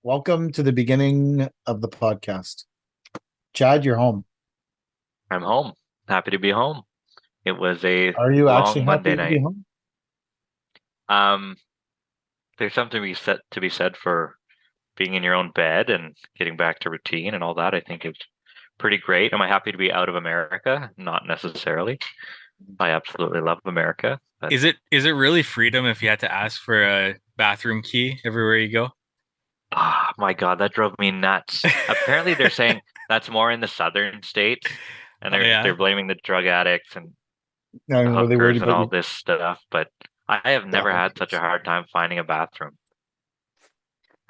Welcome to the beginning of the podcast. Chad, you're home. I'm home. Happy to be home. It was a Are you actually long happy Monday to be night. home? Um, there's something to be said for being in your own bed and getting back to routine and all that. I think it's pretty great. Am I happy to be out of America? Not necessarily. I absolutely love America, but Is it really freedom if you had to ask for a bathroom key everywhere you go? my God, that drove me nuts. Apparently, they're saying that's more in the southern states, and Oh they're yeah. blaming the drug addicts and the I'm really worried hookers and about all your this stuff. But I have never dog. had such a hard time finding a bathroom.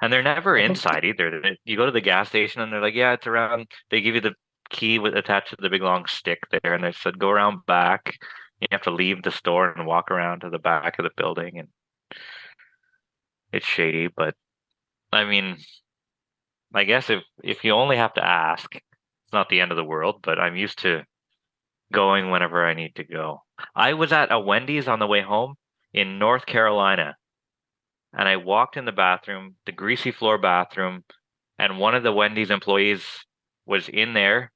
And they're never inside either. You go to the gas station and they're like, yeah, it's around. They give you the key with attached to the big long stick there, and they said go around back. You have to leave the store and walk around to the back of the building, and it's shady. But I mean, I guess if you only have to ask, it's not the end of the world. But I'm used to going whenever I need to go. I was at a Wendy's on the way home in North Carolina, and I walked in the bathroom, the greasy floor bathroom, and one of the Wendy's employees was in there.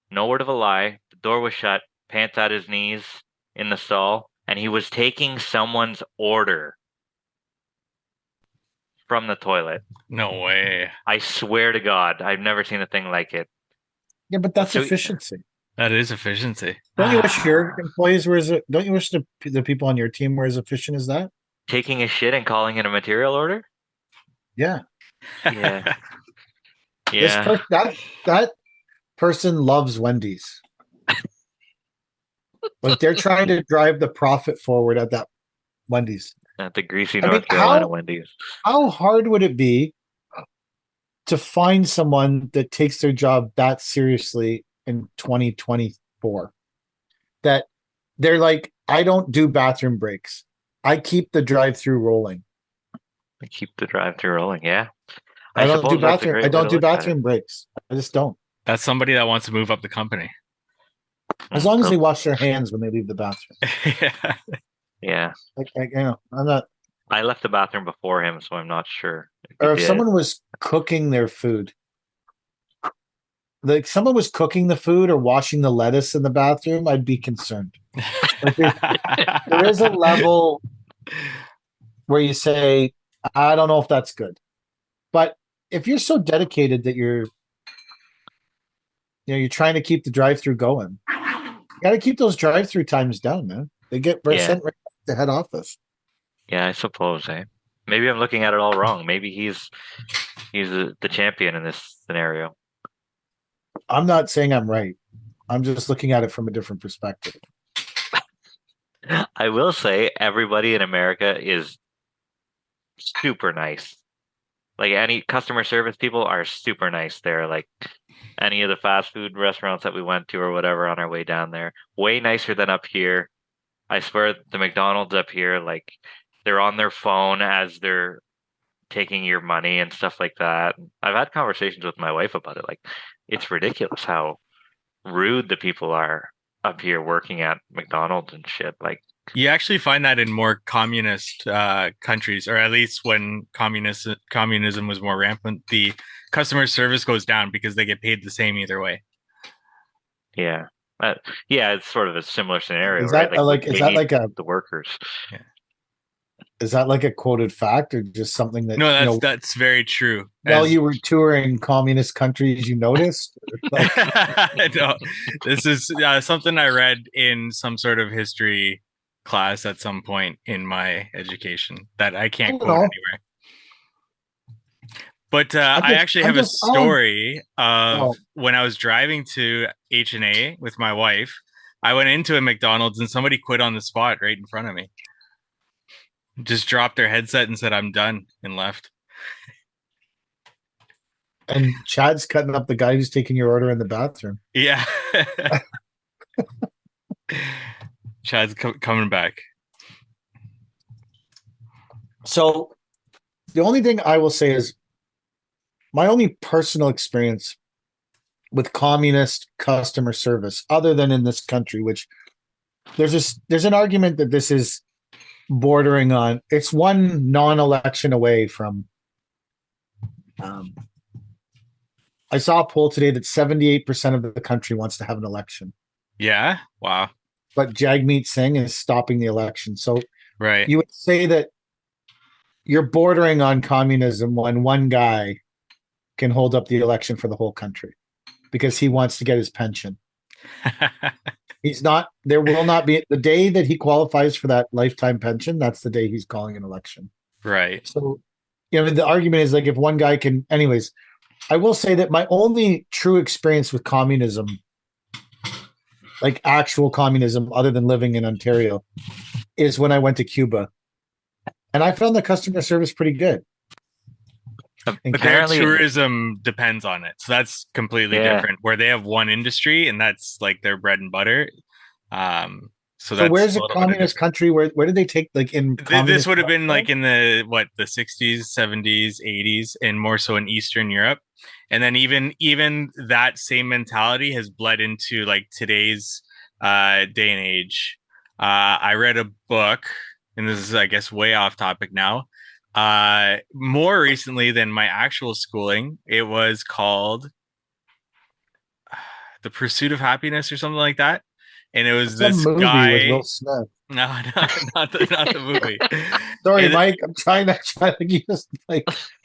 No word of a lie. The door was shut, pants at his knees in the stall, and he was taking someone's order from the toilet. No way. I swear to God, I've never seen a thing like it. Yeah, but that's So, efficiency. That is efficiency. Don't you wish your employees were as don't you wish the people on your team were as efficient as that? taking a shit and calling it a material order? Yeah. Yeah, This yeah. person that person loves Wendy's. Like they're trying to drive the profit forward at that Wendy's. At the greasy I mean, North Carolina Wendy's. how hard would it be to find someone that takes their job that seriously in 2024? That they're like, I don't do bathroom breaks. I keep the drive-through rolling. They keep the drive-through rolling. Yeah, I I don't do suppose that's a bathroom. I great way don't to do look at it. bathroom breaks. I just don't. That's somebody that wants to move up the company. As long as they So, wash their hands when they leave the bathroom. Yeah. yeah, I'm not. I left the bathroom before him, so I'm not sure if he Or if did. someone was cooking their food, like someone was cooking the food or washing the lettuce in the bathroom, I'd be concerned. Like there is a level where you say, I don't know if that's good. But if you're so dedicated that you're trying to keep the drive-through going, you got to keep those drive-through times down, man. They get Yeah, sent right back to head office. yeah, I suppose, eh? Maybe I'm looking at it all wrong. Maybe he's the champion in this scenario. I'm not saying I'm right. I'm just looking at it from a different perspective. I will say everybody in America is super nice. Like any customer service people are super nice there. Like any of the fast food restaurants that we went to or whatever on our way down there, way nicer than up here. I swear the McDonald's up here, like they're on their phone as they're taking your money and stuff like that. I've had conversations with my wife about it. Like it's ridiculous how rude the people are up here working at McDonald's and shit. Like, You actually find that in more communist countries, or at least when communism was more rampant, the customer service goes down because they get paid the same either way. yeah. Uh, yeah, it's sort of a similar scenario, Is right? that Like is they that need like a the workers. Yeah. quoted fact or just something that No, that's very true. while As you were touring communist countries you noticed? Like, no, this is something I read in some sort of history class at some point in my education that I I can't don't quote know. anywhere. But I I just actually I'm have a just oh story of oh when I was driving to H&A with my wife. I went into a McDonald's and somebody quit on the spot right in front of me. Just dropped their headset and said, "I'm done," and left. and Chad's cutting up the guy who's taking your order in the bathroom. Yeah. Chad's coming back. So the only thing I will say is my only personal experience with communist customer service, other than in this country, which there's an argument that this is bordering on, it's one non-election away from Um, I saw a poll today that 78% of the country wants to have an election, Yeah. Wow. but Jagmeet Singh is stopping the election. So Right. you would say that you're bordering on communism when one guy can hold up the election for the whole country because he wants to get his pension. He's not, there will not be the day that he qualifies for that lifetime pension. That's the day he's calling an election. Right. So, the argument is like if one guy can, anyways, I will say that my only true experience with communism, like actual communism, other than living in Ontario, is when I went to Cuba. And I found the customer service pretty good. In But their Apparently, tourism depends on it. So that's completely yeah. different. Where they have one industry and that's like their bread and butter. So So that's where's a a little bit of communist country? Where did they take like in This communist would have been Russia? like in the 60s, 70s, 80s, and more so in Eastern Europe. And then even that same mentality has bled into like today's day and age. I read a book, and this is I guess way off topic now. More recently than my actual schooling, it was called The Pursuit of Happiness or something like that. And it was Some this movie with Will guy. Smith. No, not the movie. Sorry, It, Mike. I'm trying to you just like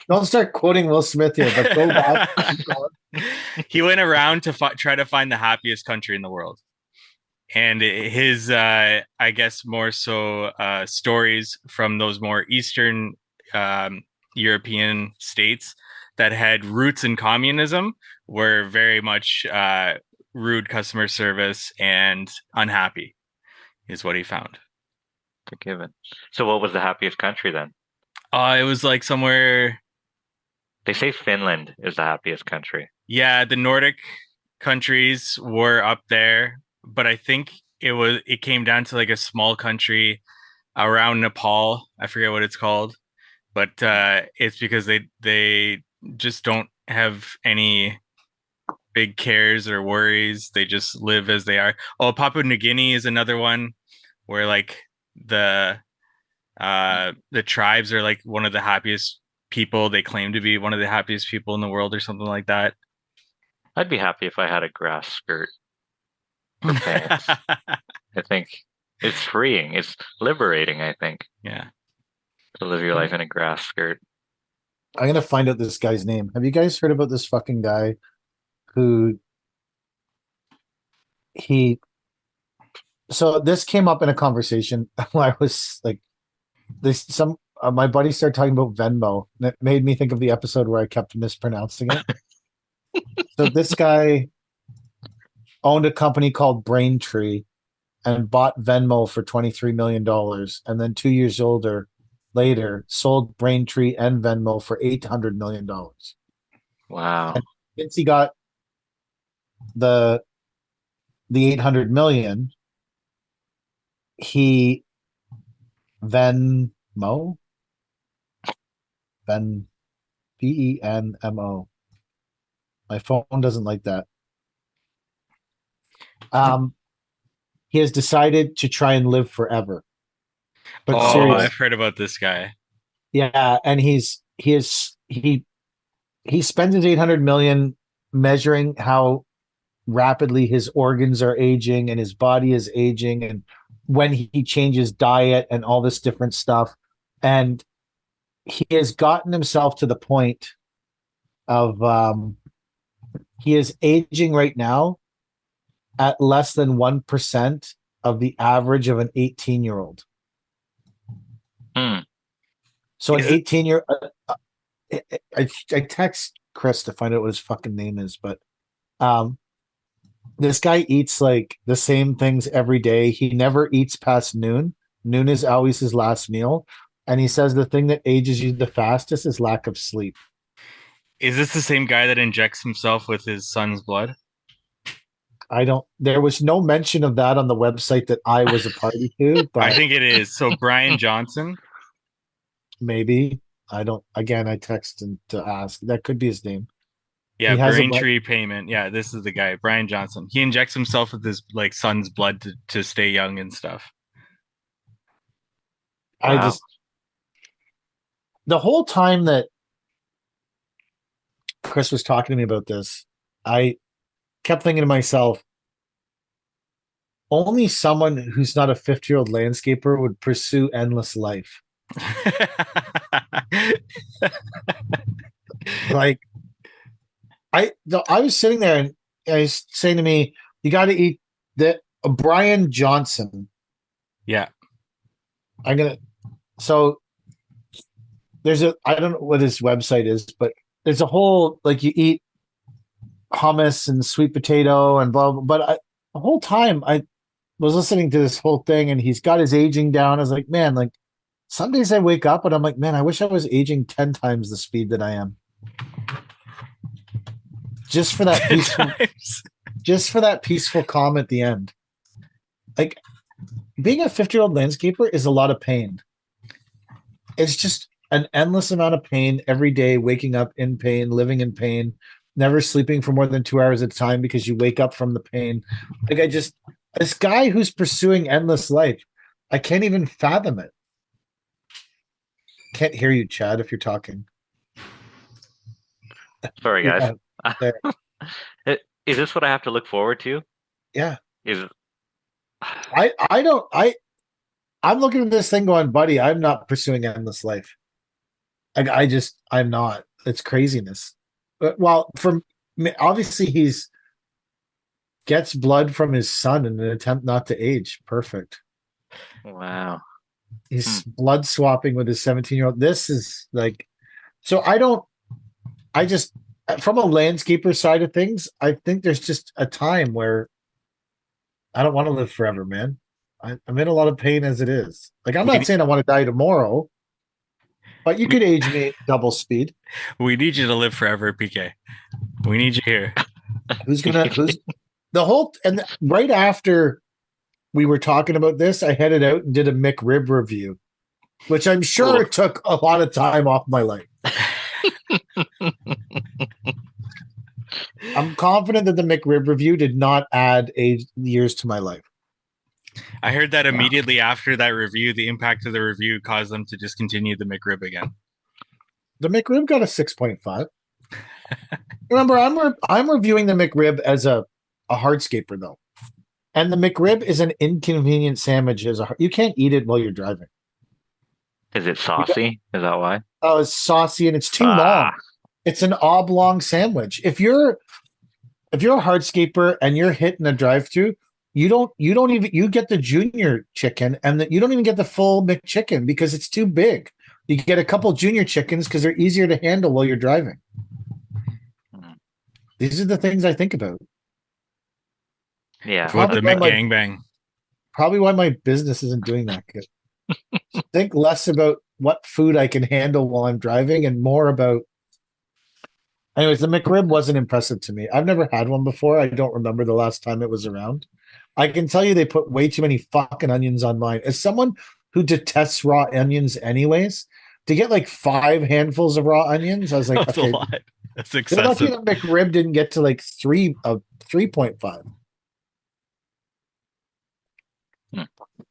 don't start quoting Will Smith here, but go back. Keep going. He went around to try to find the happiest country in the world, and his I guess more so stories from those more Eastern European states that had roots in communism were very much rude customer service and unhappy, is what he found. Forgiven. So, what was the happiest country then? It was like somewhere. They say Finland is the happiest country. Yeah, the Nordic countries were up there, but I think it came down to like a small country around Nepal. I forget what it's called, but it's because they just don't have any big cares or worries. They just live as they are. Oh, Papua New Guinea is another one where like the the tribes are like one of the happiest people. They claim to be one of the happiest people in the world or something like that. I'd be happy if I had a grass skirt for pants. I think it's freeing. It's liberating, I think, Yeah. to live your life in a grass skirt. I'm gonna find out this guy's name. Have you guys heard about this fucking guy who he so this came up in a conversation where I was like this some my buddy started talking about Venmo and it made me think of the episode where I kept mispronouncing it. So this guy owned a company called Braintree and bought Venmo for $23 million. And then 2 years later, sold Braintree and Venmo for $800 million. Wow. And since he got the 800 million, he Venmo, Ven, Venmo. My phone doesn't like that. He has decided to try and live forever. But Oh, seriously, I've heard about this guy. yeah, and he spends his 800 million measuring how rapidly his organs are aging and his body is aging and when he changes diet and all this different stuff. And he has gotten himself to the point of he is aging right now at less than 1% of the average of an 18-year-old. Hmm. So an Is it 18-year I text Chris to find out what his fucking name is, but um this guy eats like the same things every day. He never eats past noon. Noon is always his last meal. And he says the thing that ages you the fastest is lack of sleep. is this the same guy that injects himself with his son's blood? There was no mention of that on the website that I was a party to, I but think it is. So Brian Johnson. maybe. I don't, again, I texted to ask. That could be his name. Yeah, He has a but Braintree Payment. Yeah, this is the guy, Brian Johnson. He injects himself with his like son's blood to stay young and stuff. I Wow. just, the whole time that Chris was talking to me about this, I kept thinking to myself, only someone who's not a 50-year-old landscaper would pursue endless life. Like, I was sitting there and I was saying to me, you got to eat the Brian Johnson. Yeah. So I don't know what his website is, but there's a whole, like, you eat hummus and sweet potato and blah, blah. But the whole time I was listening to this whole thing and he's got his aging down. I was like, man, like some days I wake up and I'm like, man, I wish I was aging 10 times the speed that I am. Just for that peaceful calm at the end. Like, being a 50-year-old landscaper is a lot of pain. It's just an endless amount of pain every day, waking up in pain, living in pain, never sleeping for more than 2 hours at a time because you wake up from the pain. Like, this guy who's pursuing endless life, I can't even fathom it. Can't hear you, Chad, if you're talking. Sorry, guys. Yeah. Is this what I have to look forward to? Yeah. Is I'm looking at this thing going, buddy, I'm not pursuing endless life. I'm not. It's craziness. But, well, obviously he's gets blood from his son in an attempt not to age. Perfect. Wow. He's blood swapping with his 17-year-old. This is like, so from a landscaper side of things, I think there's just a time where I don't want to live forever, man. I'm in a lot of pain as it is. Like, I'm not saying I want to die tomorrow, but you could age me at double speed. We need you to live forever, PK. We need you here. Right after we were talking about this, I headed out and did a McRib review, which I'm sure took a lot of time off my life. I'm confident that the McRib review did not add years to my life. I heard that immediately after that review, the impact of the review caused them to discontinue the McRib again. The McRib got a 6.5. Remember, I'm reviewing the McRib as a hardscaper, though. And the McRib is an inconvenient sandwich. You can't eat it while you're driving. Is it saucy? Is that why? Oh, it's saucy and it's too long. It's an oblong sandwich. If you're a hardscaper and you're hitting a drive-through, you get the junior chicken and you don't even get the full McChicken because it's too big. You get a couple junior chickens because they're easier to handle while you're driving. These are the things I think about. Yeah. What the McGangbang. Probably why my business isn't doing that good. Think less about what food I can handle while I'm driving and more about. Anyways, the McRib wasn't impressive to me. I've never had one before. I don't remember the last time it was around. I can tell you they put way too many fucking onions on mine. As someone who detests raw onions anyways, to get like 5 handfuls of raw onions, I was like, That's okay. a lot. That's They're excessive. lucky the McRib didn't get to like 3.5.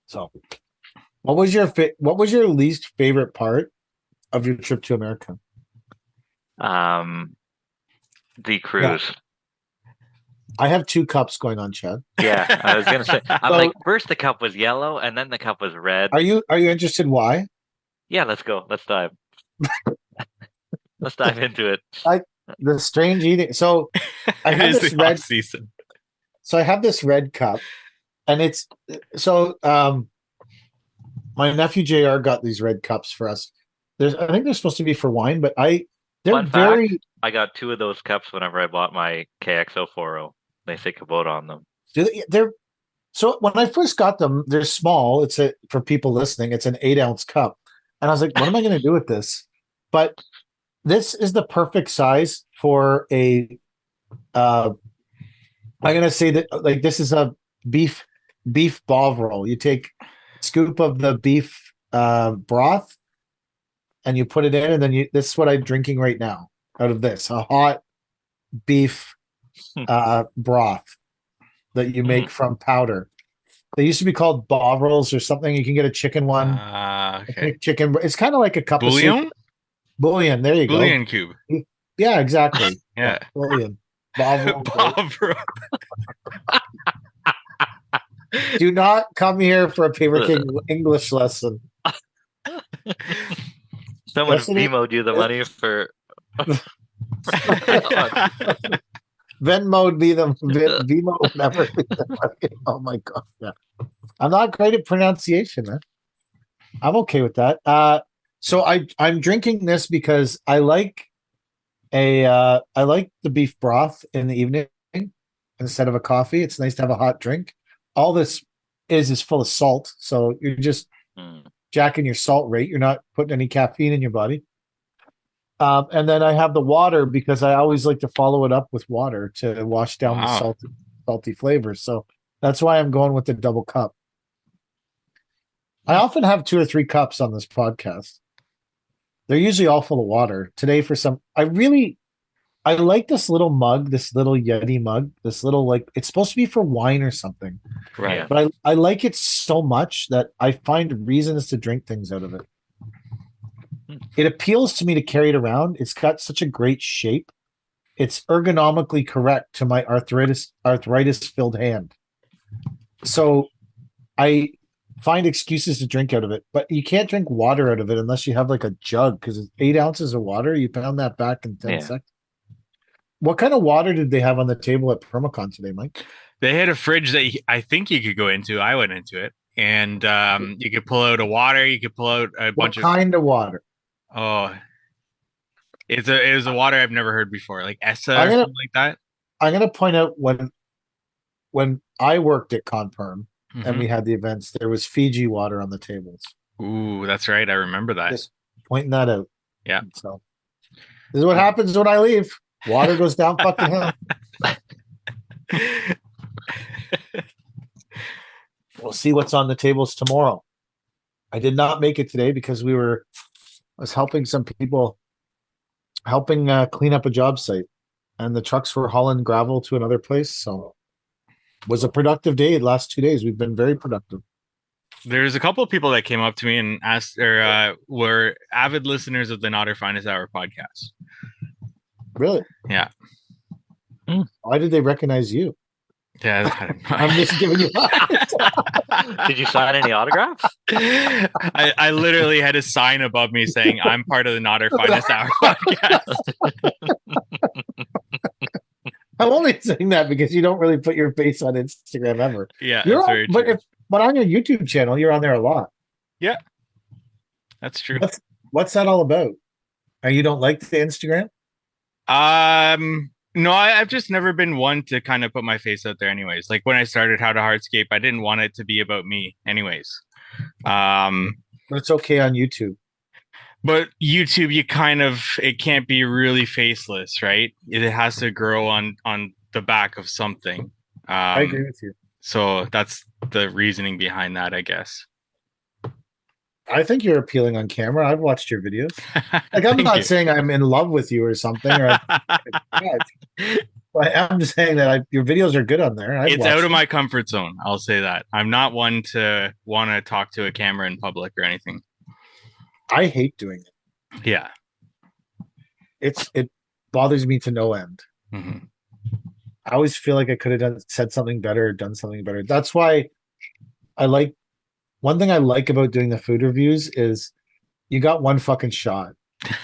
So, what was your least favorite part of your trip to America? The cruise. Yeah. I have 2 cups going on, Chad. Yeah, I was gonna say. I'm like, first the cup was yellow, and then the cup was red. Are you interested? Why? Yeah, let's go. Let's dive. Let's dive into it. The strange eating. So I have this red season. So I have this red cup, and it's my nephew JR got these red cups for us. I think they're supposed to be for wine, but Fun fact, I got 2 of those cups whenever I bought my KX040. They say Kubota on them. So when I first got them, they're small. For people listening, it's an 8-ounce cup, and I was like, what am I going to do with this? But this is the perfect size for a. I'm going to say that like this is a beef bovril. You take a scoop of the beef broth, and you put it in, and then this is what I'm drinking right now out of this, a hot beef broth that you make from powder. They used to be called bovrils or something. You can get a chicken one. Okay. Chicken. It's kind of like a cup Bouillon? of soup. Bouillon. There you go. Bouillon cube. Yeah, exactly. Yeah. William. Bravo. Bob, bro. Do not come here for a Paper King English lesson. Someone Yes, it is. Venmoed you the money for. Venmo be the Venmo would never be the money. Oh my god. Yeah. I'm not great at pronunciation, man. I'm okay with that. So I'm drinking this because I like the beef broth in the evening instead of a coffee. It's nice to have a hot drink. All this is full of salt, so you're just jacking your salt rate. You're not putting any caffeine in your body. And then I have the water because I always like to follow it up with water to wash down the salty flavors. So that's why I'm going with the double cup. I often have 2 or 3 cups on this podcast. They're usually all full of water. Today, I like this little mug, this little Yeti mug, this little it's supposed to be for wine or something. Right. Yeah. But I like it so much that I find reasons to drink things out of it. It appeals to me to carry it around. It's got such a great shape. It's ergonomically correct to my arthritis filled hand. So I find excuses to drink out of it, but you can't drink water out of it unless you have like a jug because it's 8 ounces of water. You pound that back in 10 seconds. What kind of water did they have on the table at Permacon today, Mike? They had a fridge that I think you could go into. I went into it, and you could pull out a water. You could pull out a bunch of kind of water. Oh, it was a water I've never heard before, like Essa or something like that. I'm gonna point out when I worked at Conperm and we had the events, there was Fiji water on the tables. Ooh, that's right. I remember that. Just pointing that out. Yeah. So this is what happens when I leave. Water goes down fucking hill. We'll see what's on the tables tomorrow. I did not make it today because I was helping some people clean up a job site, and the trucks were hauling gravel to another place. So it was a productive day. The last 2 days we've been very productive. There's a couple of people that came up to me and asked, or were avid listeners of the Not Our Finest Hour podcast. Really? Yeah. Why did they recognize you? Yeah, I don't know. I'm just giving you. Did you sign any autographs? I literally had a sign above me saying I'm part of the Not Our Finest Hour podcast. I'm only saying that because you don't really put your face on Instagram ever. Yeah, that's very true. But on your YouTube channel, you're on there a lot. Yeah, that's true. What's that all about? You don't like the Instagram? No, I've just never been one to kind of put my face out there anyways. Like when I started How to Hardscape, I didn't want it to be about me anyways. But it's okay on YouTube. But YouTube, it can't be really faceless, right? It has to grow on the back of something. I agree with you. So that's the reasoning behind that, I guess. I think you're appealing on camera. I've watched your videos. Like I'm not saying I'm in love with you or something. I'm just saying that your videos are good on there. It's out of my comfort zone. I'll say that. I'm not one to want to talk to a camera in public or anything. I hate doing it. Yeah. It bothers me to no end. Mm-hmm. I always feel like I could have said something better or done something better. That's why one thing I like about doing the food reviews is you got one fucking shot.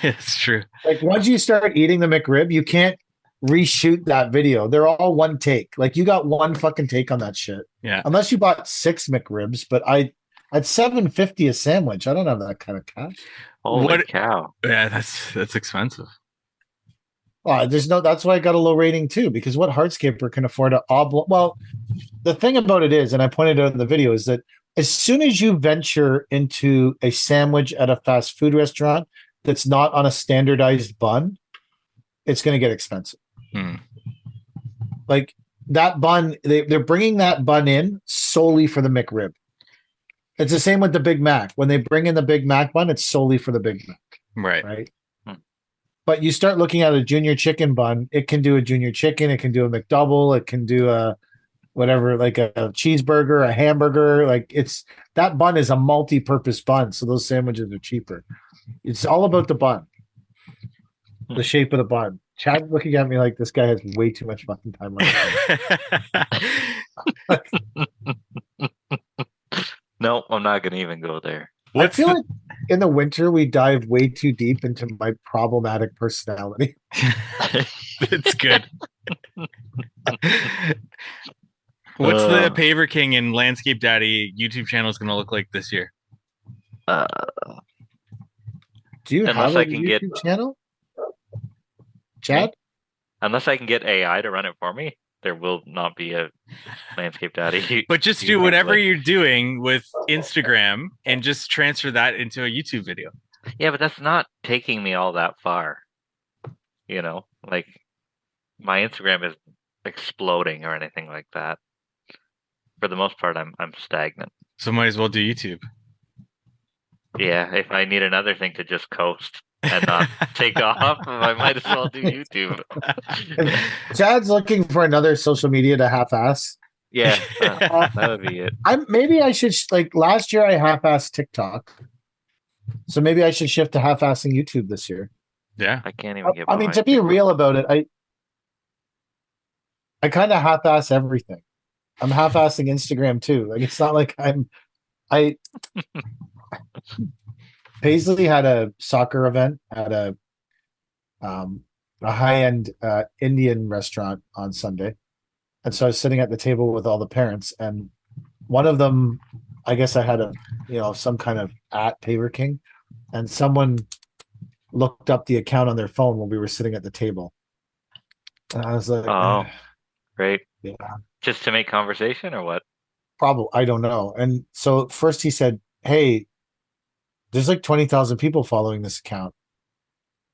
It's true. Like once you start eating the McRib, you can't reshoot that video. They're all one take. Like you got one fucking take on that shit. Yeah. Unless you bought 6 McRibs, but at $7.50 a sandwich, I don't have that kind of cash. Holy cow. Yeah, that's expensive. That's why I got a low rating too, because what hardscaper can afford well, the thing about it is, and I pointed out in the video, is that as soon as you venture into a sandwich at a fast food restaurant that's not on a standardized bun, it's going to get expensive. Like that bun, they're bringing that bun in solely for the McRib. It's the same with the Big Mac. When they bring in the Big Mac bun, it's solely for the Big Mac. Right. But you start looking at a junior chicken bun, it can do a junior chicken, it can do a McDouble, it can do a whatever, like a cheeseburger, a hamburger. Like that bun is a multi-purpose bun, so those sandwiches are cheaper. It's all about the bun, the shape of the bun. Chad's looking at me like this guy has way too much fucking time on his hands. No, I'm not gonna even go there. I feel like in the winter we dive way too deep into my problematic personality. It's good. What's the Paver King and Landscape Daddy YouTube channel is going to look like this year? Do you Unless have a I can YouTube channel, Chad? Unless I can get AI to run it for me, there will not be a Landscape Daddy. But just do whatever you're doing with Instagram and just transfer that into a YouTube video. Yeah, but that's not taking me all that far. You know, like my Instagram is exploding or anything like that. For the most part, I'm stagnant. So might as well do YouTube. Yeah, if I need another thing to just coast and not take off, I might as well do YouTube. Chad's looking for another social media to half-ass. Yeah, that would be it. Maybe I should like last year I half-assed TikTok, so maybe I should shift to half-assing YouTube this year. Yeah, I can't even get. I mean, to be real about it, I kind of half-ass everything. I'm half-assing Instagram too. Like it's not like Paisley had a soccer event at a high-end Indian restaurant on Sunday. And so I was sitting at the table with all the parents, and one of them, I guess I had some kind of @Paver King, and someone looked up the account on their phone when we were sitting at the table. And I was like, oh, great. Yeah. Just to make conversation or what? Probably, I don't know. And so first he said, hey, there's like 20,000 people following this account.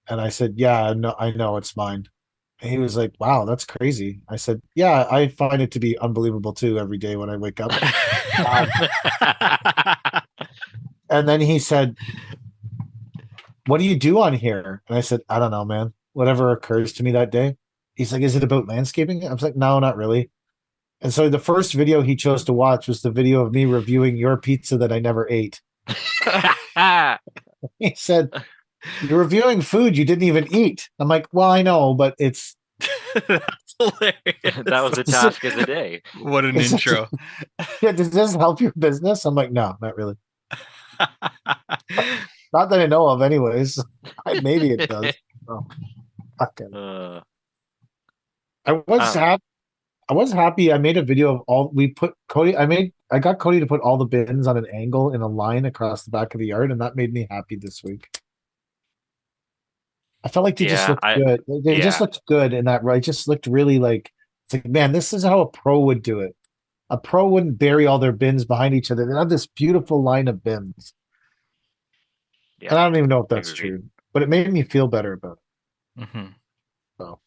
And I said, yeah, no, I know it's mine. And he was like, wow, that's crazy. I said, yeah, I find it to be unbelievable too every day when I wake up. And then he said, what do you do on here? And I said, I don't know, man. Whatever occurs to me that day. He's like, is it about landscaping? I was like, no, not really. And so the first video he chose to watch was the video of me reviewing your pizza that I never ate. He said, you're reviewing food you didn't even eat. I'm like, well, I know, but it's that's hilarious. That was the task of the day. What an intro. Yeah, does this help your business? I'm like, no, not really. Not that I know of anyways. Maybe it does. Oh, okay. I was happy. I made a video of all we put Cody. I got Cody to put all the bins on an angle in a line across the back of the yard, and that made me happy this week. I felt like they just looked good. They just looked good in that, right? Just looked really like it's like, man, this is how a pro would do it. A pro wouldn't bury all their bins behind each other. They have this beautiful line of bins. Yeah, and I don't even know if that's true, but it made me feel better about it. Mm-hmm. So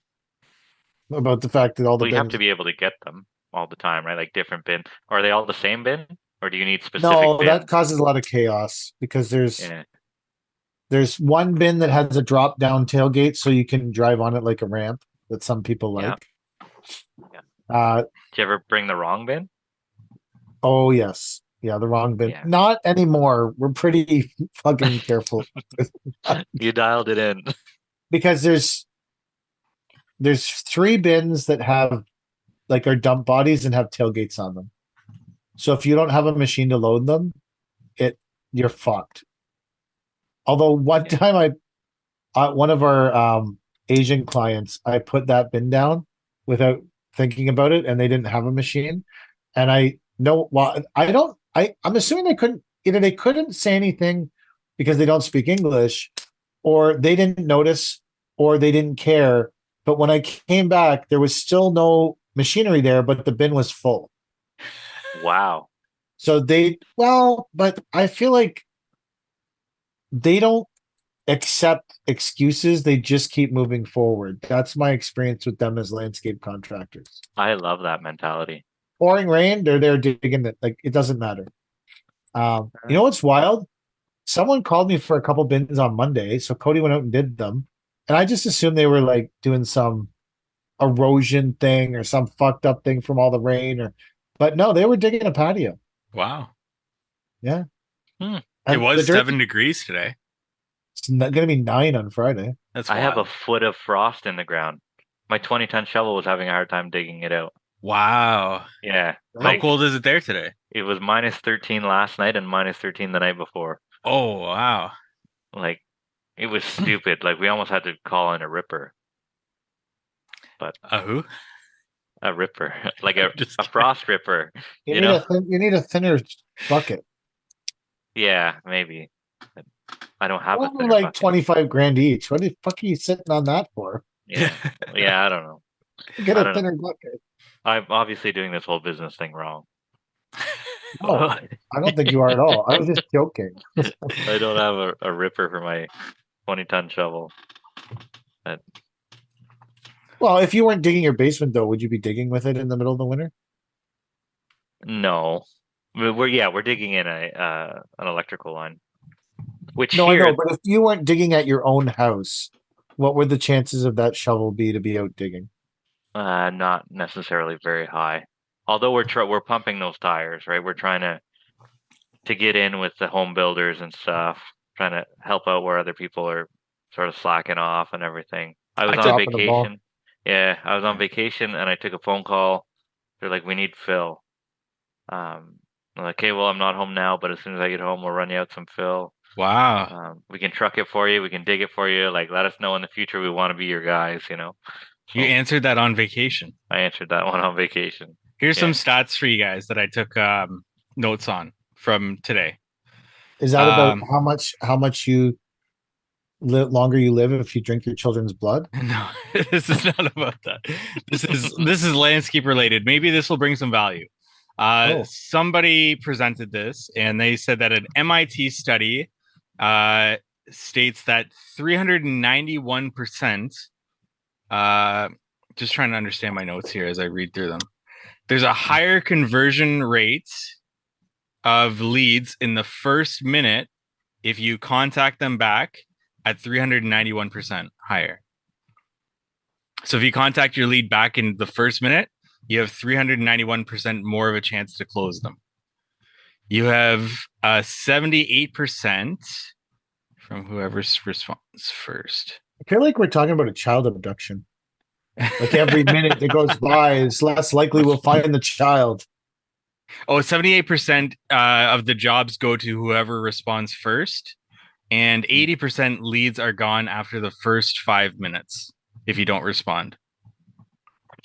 about the fact that all the you have to be able to get them all the time, right? Like different bin. Are they all the same bin, or do you need specific? No, bins? That causes a lot of chaos because there's one bin that has a drop down tailgate, so you can drive on it like a ramp that some people like. Yeah. Did you ever bring the wrong bin? Oh yes. Yeah, the wrong bin. Yeah. Not anymore. We're pretty fucking careful. You dialed it in. Because there's 3 bins that have like are dump bodies and have tailgates on them. So if you don't have a machine to load them, you're fucked. Although one time one of our Asian clients, I put that bin down without thinking about it, and they didn't have a machine. And I'm assuming they couldn't say anything because they don't speak English, or they didn't notice, or they didn't care. But when I came back, there was still no machinery there, but the bin was full. Wow. So but I feel like they don't accept excuses. They just keep moving forward. That's my experience with them as landscape contractors. I love that mentality. Pouring rain, they're there digging it. Like, it doesn't matter. You know what's wild? Someone called me for a couple bins on Monday, so Cody went out and did them. And I just assumed they were like doing some erosion thing or some fucked up thing from all the rain, but no, they were digging a patio. Wow. Yeah. It was 7 degrees today. It's going to be 9 on Friday. That's I have a wild. foot of frost in the ground. My 20-ton shovel was having a hard time digging it out. Wow. Yeah, How like cold is it there today? it was -13 last night and -13 the night before. Oh, wow. Like it was stupid. Like we almost had to call in a ripper, but Who? a ripper, like I'm just a kidding. frost ripper, You you need know? you need a thinner bucket. Yeah, maybe. But I don't have a Well, thinner like bucket. 25 grand each. What the fuck are you sitting on that for? Yeah, yeah. I don't know. Get I a don't know. thinner bucket. I'm obviously doing this whole business thing wrong. No, I don't think you are at all. I was just joking. I don't have a ripper for my 20-ton shovel. But Well, if you weren't digging your basement though, would you be digging with it in the middle of the winter? no, we're digging in a an electrical line. Which No, I know, here, but if you weren't digging at your own house, what would the chances of that shovel be to be out digging? not necessarily very high. Although we're pumping those tires, right? We're trying to get in with the home builders and stuff, trying to help out where other people are sort of slacking off and everything. I was I on took Dropping the ball. vacation. Yeah, I was on vacation and I took a phone call. They're like, "We need fill." I'm like, "Okay, well, I'm not home now, but as soon as I get home, we'll run you out some fill. wow. We can truck it for you. We can dig it for you. Like, let us know in the future. We want to be your guys, you know." You So answered that on vacation. I answered that one on vacation. Here's some Yeah. stats for you guys that I took notes on from today. Is that about Um, how much you longer you live if you drink your children's blood? no, this is not about that. This is landscape related. Maybe this will bring some value. Oh, Somebody presented this, and they said that an MIT study states that 391%. Just trying to understand my notes here as I read through them. There's a higher conversion rate of leads in the first minute if you contact them back at 391% higher. So if you contact your lead back in the first minute, you have 391% more of a chance to close them. You have 78% from whoever responds first. I feel like we're talking about a child abduction. Like every minute that goes by is less likely we'll find the child. Oh, 78% of the jobs go to whoever responds first, and 80% leads are gone after the first 5 minutes if you don't respond.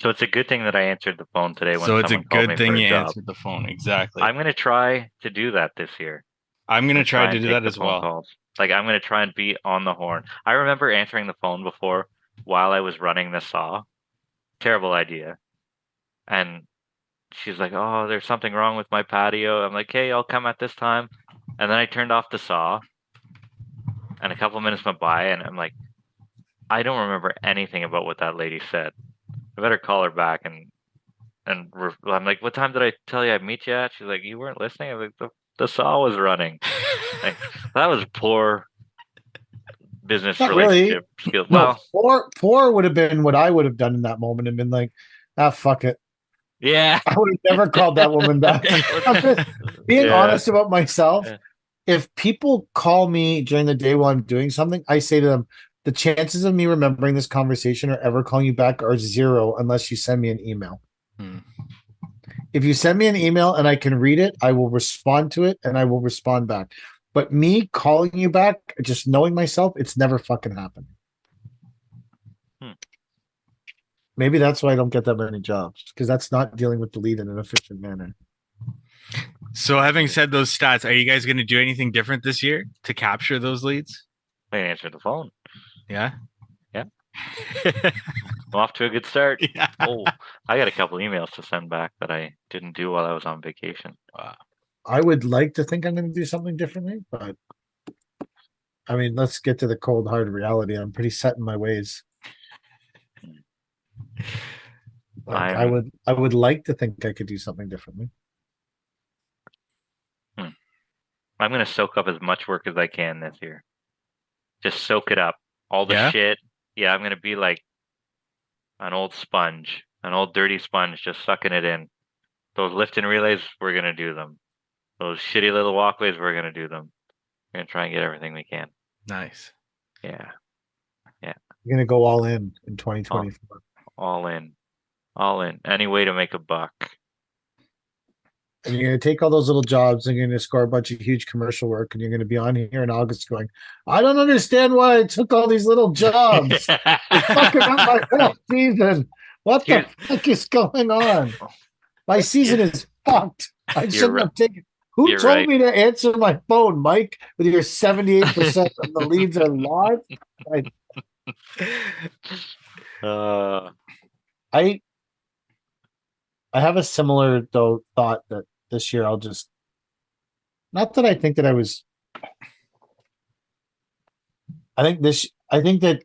So it's a good thing that I answered the phone today when So it's a someone called me good for thing a you job. answered the phone. Exactly. I'm gonna try to do that this year. I'm going to I'm try to and do take that the as phone well. calls. Like I'm gonna try and be on the horn. I remember answering the phone before while I was running the saw. Terrible idea. And she's like, "Oh, there's something wrong with my patio." I'm like, "Hey, I'll come at this time." And then I turned off the saw, and a couple minutes went by, and I'm like, I don't remember anything about what that lady said. I better call her back I'm like, "What time did I tell you I'd meet you at?" She's like, "You weren't listening." I'm like, "The saw was running." Like that was poor business Not really. relationship skills. No, Well, poor would have been what I would have done in that moment and been like, ah, fuck it. yeah. I would have never called that woman back. I'm just being Yeah. honest about myself. Yeah. If people call me during the day while I'm doing something, I say to them, the chances of me remembering this conversation or ever calling you back are zero unless you send me an email. Hmm. If you send me an email and I can read it, I will respond to it and I will respond back. But me calling you back, just knowing myself, it's never fucking happened. Hmm. Maybe that's why I don't get that many jobs because that's not dealing with the lead in an efficient manner. So, having said those stats, are you guys going to do anything different this year to capture those leads? I answered the phone. Yeah. Yeah. I'm off to a good start. Yeah. Oh, I got a couple emails to send back that I didn't do while I was on vacation. Wow. I would like to think I'm going to do something differently, but I mean, let's get to the cold hard reality. I'm pretty set in my ways. Like I'm I would like to think I could do something differently. hmm, I'm gonna soak up as much work as I can this year. Just soak it up. All the Yeah. shit. Yeah, I'm gonna be like an old sponge, an old dirty sponge, just sucking it in. Those lift and relays, we're gonna do them. Those shitty little walkways, we're gonna do them. We're gonna try and get everything we can. Nice. Yeah. Yeah. You're gonna go all in all, 2024. all in, all in. Any way to make a buck. And you're going to take all those little jobs and you're going to score a bunch of huge commercial work and you're going to be on here in August going, I don't understand why I took all these little jobs. It's fucking up my whole season. What the Here's- fuck is going on? My season Yeah. is fucked. I You're shouldn't right. have taken. Who You're told right. me to answer my phone, Mike? With your 78% of the leads are lost. Uh, I I have a similar though thought that this year I'll just not that I think that I was. I think that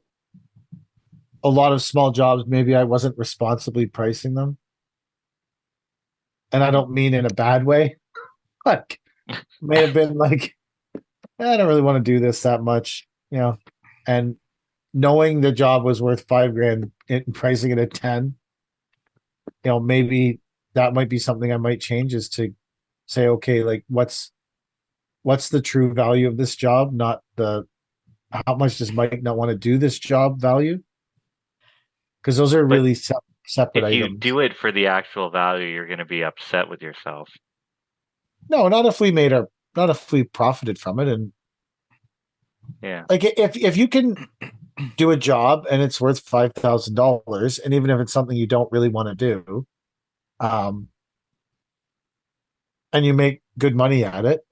a lot of small jobs maybe I wasn't responsibly pricing them, and I don't mean in a bad way. Like may have been like I don't really want to do this that much, and knowing the job was worth 5 grand and pricing it at 10, maybe that might be something I might change is to say, okay, like what's the true value of this job, not the how much does Mike not want to do this job value? Because those are but really separate if you items. do it for the actual value, you're going to be upset with yourself. No, not if we profited from it. And Yeah. like if you can do a job and it's worth $5,000, and even if it's something you don't really want to do, um, and you make good money at it,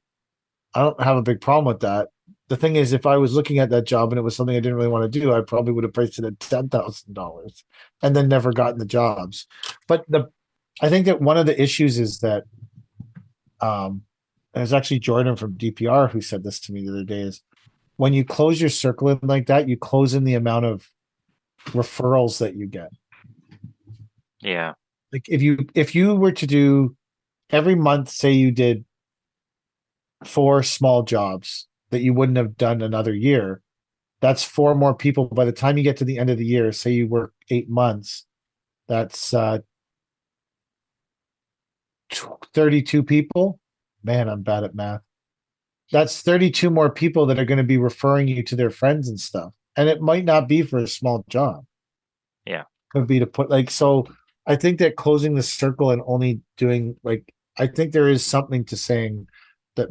I don't have a big problem with that. The thing is, if I was looking at that job and it was something I didn't really want to do, I probably would have priced it at $10,000 and then never gotten the jobs. But I think that one of the issues is that, and it's actually Jordan from DPR who said this to me the other day, is when you close your circle in like that, you close in the amount of referrals that you get. Yeah. Like if you were to do every month, say you did 4 small jobs that you wouldn't have done another year, that's 4 more people. By the time you get to the end of the year, say you work 8 months, that's 32 people. Man, I'm bad at math. That's 32 more people that are going to be referring you to their friends and stuff. And it might not be for a small job. Yeah. Could be to put like, so I think that closing the circle and only doing like, I think there is something to saying that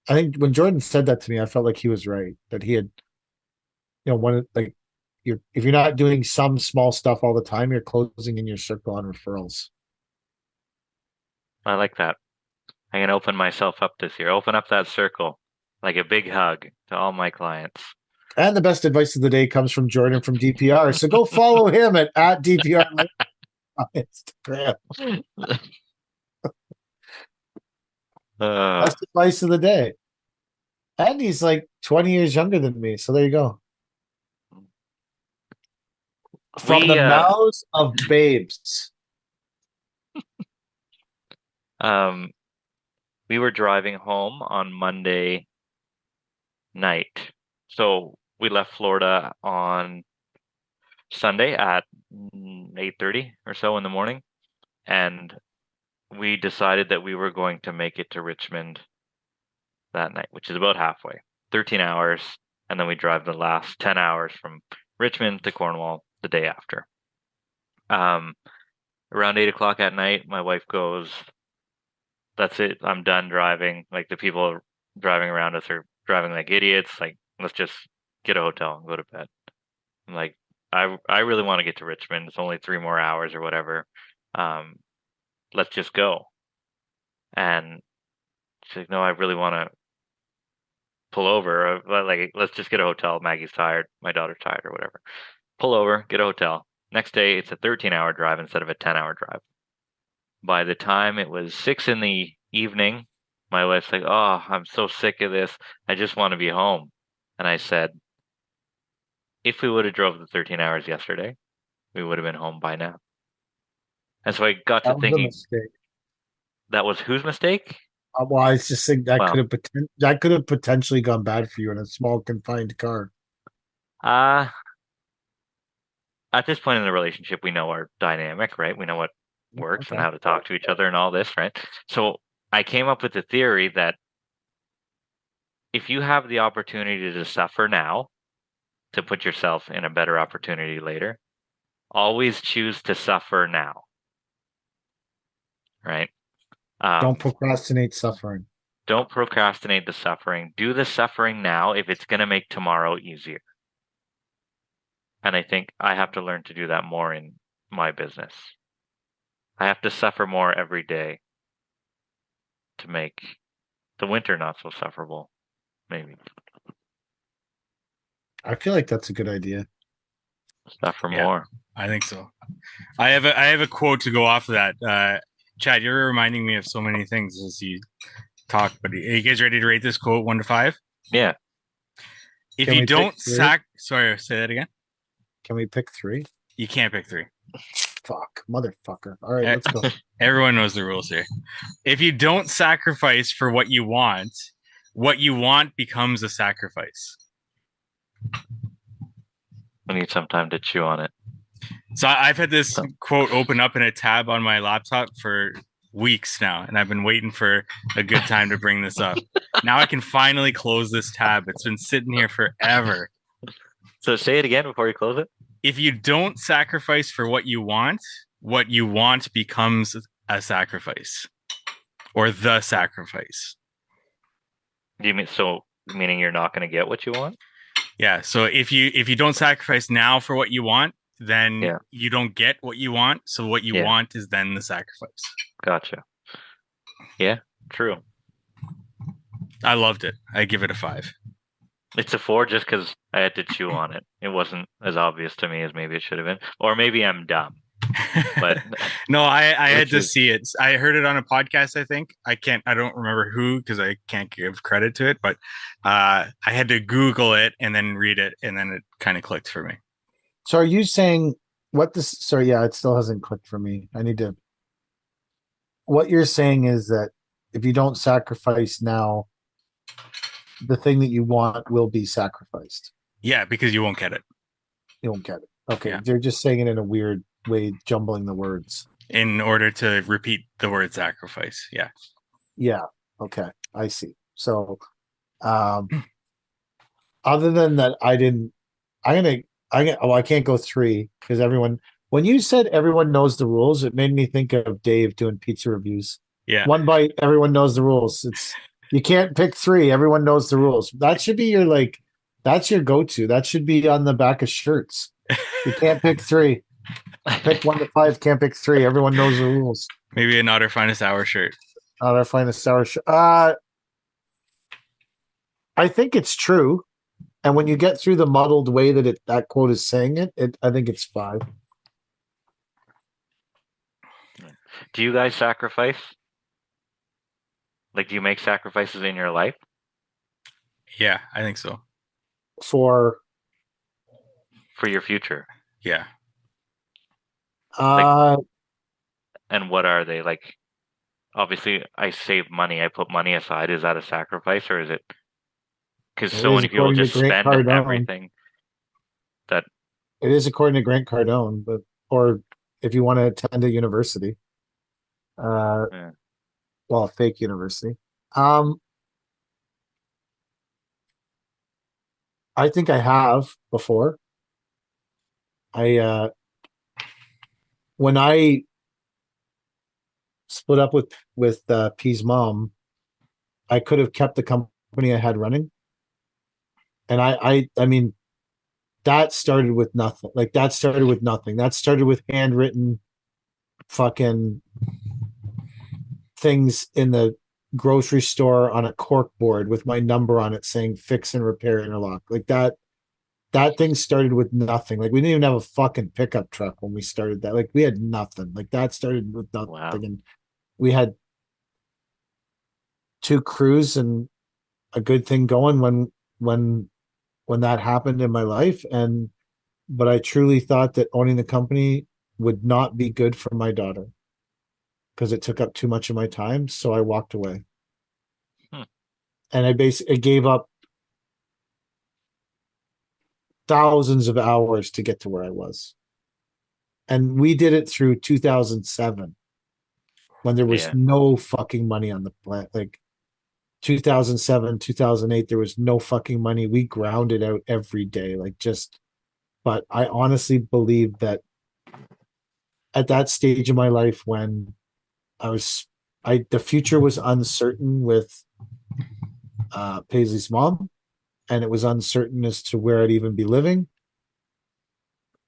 I think when Jordan said that to me, I felt like he was right, that he had, one, like if you're not doing some small stuff all the time, you're closing in your circle on referrals. I like that. I'm going to open myself up this year. Open up that circle like a big hug to all my clients. And the best advice of the day comes from Jordan from DPR. So go follow him at DPR on Instagram. Best advice of the day. And he's like 20 years younger than me. So there you go. From the mouths of babes. We were driving home on Monday night. So we left Florida on Sunday at 8:30 or so in the morning, and we decided that we were going to make it to Richmond that night, which is about halfway, 13 hours, and then we drive the last 10 hours from Richmond to Cornwall the day after. Around 8 o'clock at night, my wife goes, "That's it, I'm done driving. Like the people driving around us are driving like idiots. Like let's just get a hotel and go to bed." I'm like, I really want to get to Richmond. It's only 3 more hours or whatever. Let's just go. And she's like, "No, I really want to pull over. Like, let's just get a hotel. Maggie's tired. My daughter's tired or whatever. Pull over, get a hotel." Next day, it's a 13-hour drive instead of a 10-hour drive. By the time it was 6 in the evening, my wife's like, "Oh, I'm so sick of this. I just want to be home." And I said, if we would have drove the 13 hours yesterday, we would have been home by now. And so I got to That was a thinking, mistake. that was whose mistake? Well, I just think that Well, could have potentially gone bad for you in a small confined car. at this point in the relationship, we know our dynamic, right? We know what works and Okay. how to talk to each other and all this, right? So I came up with the theory that if you have the opportunity to suffer now, to put yourself in a better opportunity later, always choose to suffer now. Right? Don't procrastinate suffering. Don't procrastinate the suffering. Do the suffering now if it's going to make tomorrow easier. And I think I have to learn to do that more in my business. I have to suffer more every day to make the winter not so sufferable, maybe. I feel like that's a good idea. Suffer Yeah. more. I think so. I have a quote to go off of that. Chad, you're reminding me of so many things as you talk. But are you guys ready to rate this quote 1 to 5? Yeah. If Can you we don't pick three? sorry, say that again. Can we pick 3? You can't pick 3. Fuck, motherfucker. All right, let's go. Everyone knows the rules here. If you don't sacrifice for what you want becomes a sacrifice. I need some time to chew on it. So I've had this quote open up in a tab on my laptop for weeks now, and I've been waiting for a good time to bring this up. Now I can finally close this tab. It's been sitting here forever. So say it again before you close it. If you don't sacrifice for what you want becomes a sacrifice or the sacrifice. Do you mean meaning you're not going to get what you want? Yeah. So if you don't sacrifice now for what you want, then you don't get what you want. So what you want is then the sacrifice. Gotcha. Yeah, true. I loved it. I give it a 5. It's a 4 just because I had to chew on it. It wasn't as obvious to me as maybe it should have been. Or maybe I'm dumb. But no, I had to see it. I heard it on a podcast, I think. I don't remember who because I can't give credit to it, but I had to Google it and then read it, and then it kind of clicked for me. So are you saying what this? Sorry, yeah, it still hasn't clicked for me. I need to. What you're saying is that if you don't sacrifice now, the thing that you want will be sacrificed. Yeah, because you won't get it. You won't get it. Okay, Yeah. they're just saying it in a weird way, jumbling the words. In order to repeat the word sacrifice. Yeah. Yeah. Okay, I see. So, other than that, I can't go 3 because when you said everyone knows the rules, it made me think of Dave doing pizza reviews. Yeah. 1 bite, everyone knows the rules. You can't pick 3, everyone knows the rules. That should be that's your go-to. That should be on the back of shirts. You can't pick 3. Pick 1 to 5, can't pick 3. Everyone knows the rules. Maybe an Otter Finest Hour shirt. Otter Finest Hour shirt. I think it's true. And when you get through the muddled way that quote is saying it, I think it's 5. do you guys sacrifice? Like, do you make sacrifices in your life? Yeah, I think so. For your future? Yeah. And what are they? Like, obviously, I save money. I put money aside. Is that a sacrifice, or is it? Because so many people just spend everything. That it is according to Grant Cardone, or if you want to attend a university, well, a fake university. I think I have before. When I split up with P's mom, I could have kept the company I had running. And I mean, that started with nothing. That started with handwritten fucking things in the grocery store on a cork board with my number on it saying fix and repair interlock. That thing started with nothing. We didn't even have a fucking pickup truck when we started that. We had nothing. That started with nothing. Wow. And we had 2 crews and a good thing going when that happened in my life. But I truly thought that owning the company would not be good for my daughter because it took up too much of my time. So I walked away. And I basically gave up thousands of hours to get to where I was. And we did it through 2007 when there was no fucking money on the plant. 2007, 2008, there was no fucking money. We grounded out every day, like just, but I honestly believe that at that stage of my life when I was, the future was uncertain with Paisley's mom, and it was uncertain as to where I'd even be living.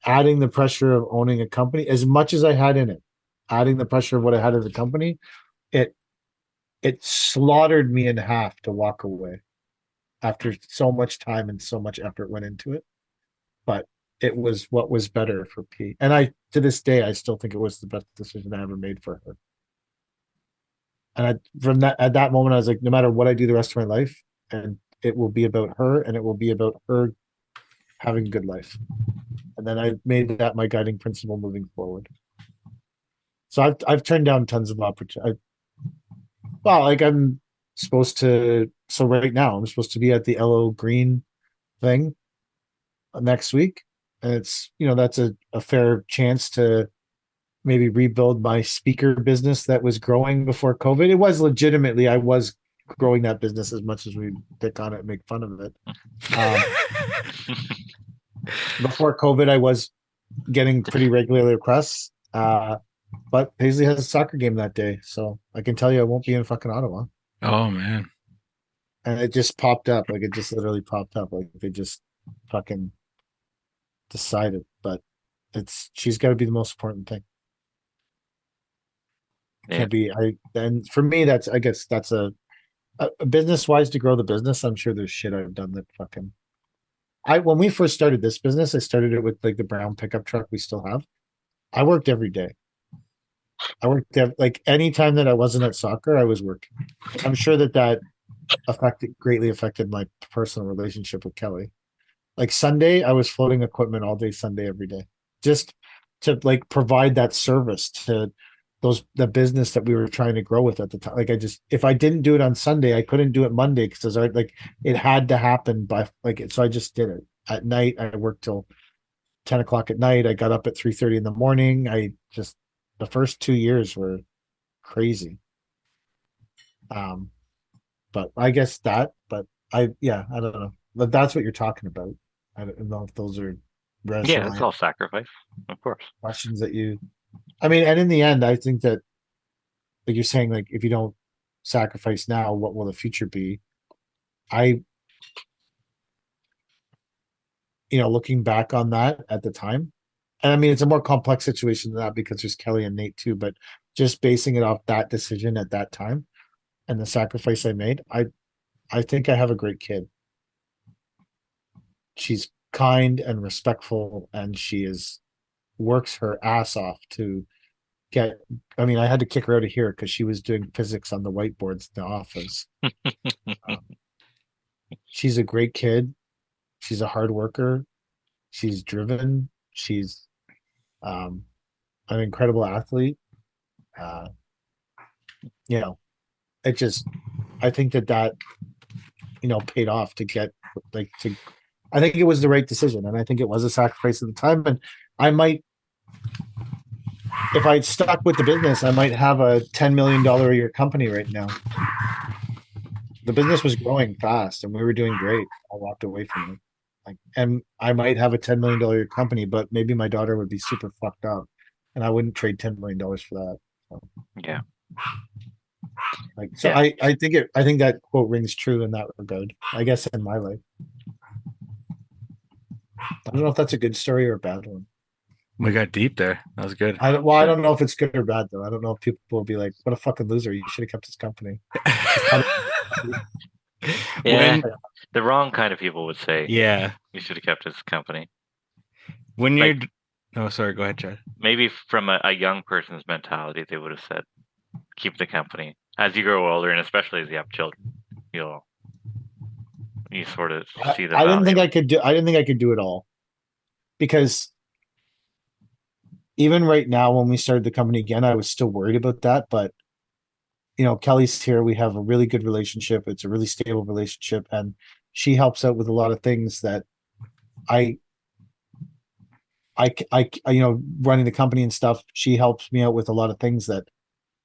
Adding the pressure of owning a company, as much as I had in it, adding the pressure of what I had as a company, it it slaughtered me in half to walk away after so much time and so much effort went into it. But it was what was better for P. And I, to this day, I still think it was the best decision I ever made for her. And from that, at that moment, I was like, no matter what I do the rest of my life, and it will be about her, and it will be about her having a good life. And then I made that my guiding principle moving forward. So I've turned down tons of opportunities. Well, like I'm supposed to. So right now, I'm supposed to be at the LO Green thing next week, and it's that's a fair chance to maybe rebuild my speaker business that was growing before COVID. It was legitimately, I was growing that business as much as we pick on it and make fun of it. Before COVID, I was getting pretty regular requests. But Paisley has a soccer game that day, so I can tell you I won't be in fucking Ottawa. Oh man. And it just popped up, like it just literally popped up, like they just fucking decided. But she's got to be the most important thing. Can't be. And for me, that's, I guess that's a business wise, to grow the business. I'm sure there's shit I've done that fucking. When we first started this business, I started it with like the brown pickup truck we still have. I worked every day. I worked like any time that I wasn't at soccer, I was working. I'm sure that greatly affected my personal relationship with Kelly. Like Sunday, I was floating equipment all day Sunday, every day, just to like provide that service to the business that we were trying to grow with at the time. Like if I didn't do it on Sunday, I couldn't do it Monday because like it had to happen by like so I just did it. At night, I worked till 10 o'clock at night. I got up at 3:30 in the morning. The first 2 years were crazy. But I guess but I don't know. But that's what you're talking about. I don't know if those are Yeah, it's all sacrifice, of course. questions that I mean, and in the end, I think that like you're saying, like if you don't sacrifice now, what will the future be? Looking back on that at the time, and I mean, it's a more complex situation than that because there's Kelly and Nate too, but just basing it off that decision at that time and the sacrifice I made, I think I have a great kid. She's kind and respectful, and works her ass off to get. I mean, I had to kick her out of here because she was doing physics on the whiteboards in the office. She's a great kid. She's a hard worker. She's driven. She's an incredible athlete. It just, I think that paid off to get like to. I think it was the right decision, and I think it was a sacrifice at the time. And I might, if I'd stuck with the business, I might have a $10 million a year company right now. The business was growing fast, and we were doing great. I walked away from it, and I might have a $10 million a year company, but maybe my daughter would be super fucked up, and I wouldn't trade $10 million for that. So. Yeah. I think that quote rings true in that regard. I guess in my life. I don't know if that's a good story or a bad one. We got deep there. That was good. I don't know if it's good or bad though. I don't know if people will be like, "What a fucking loser! You should have kept his company." Yeah, the wrong kind of people would say, "Yeah, you should have kept his company." When you're, sorry, go ahead, Chad. Maybe from a young person's mentality, they would have said, "Keep the company." As you grow older, and especially as you have children, you sort of see the. I didn't think I could do it all, because even right now, when we started the company again, I was still worried about that. But Kelly's here. We have a really good relationship. It's a really stable relationship, and she helps out with a lot of things that I running the company and stuff. She helps me out with a lot of things that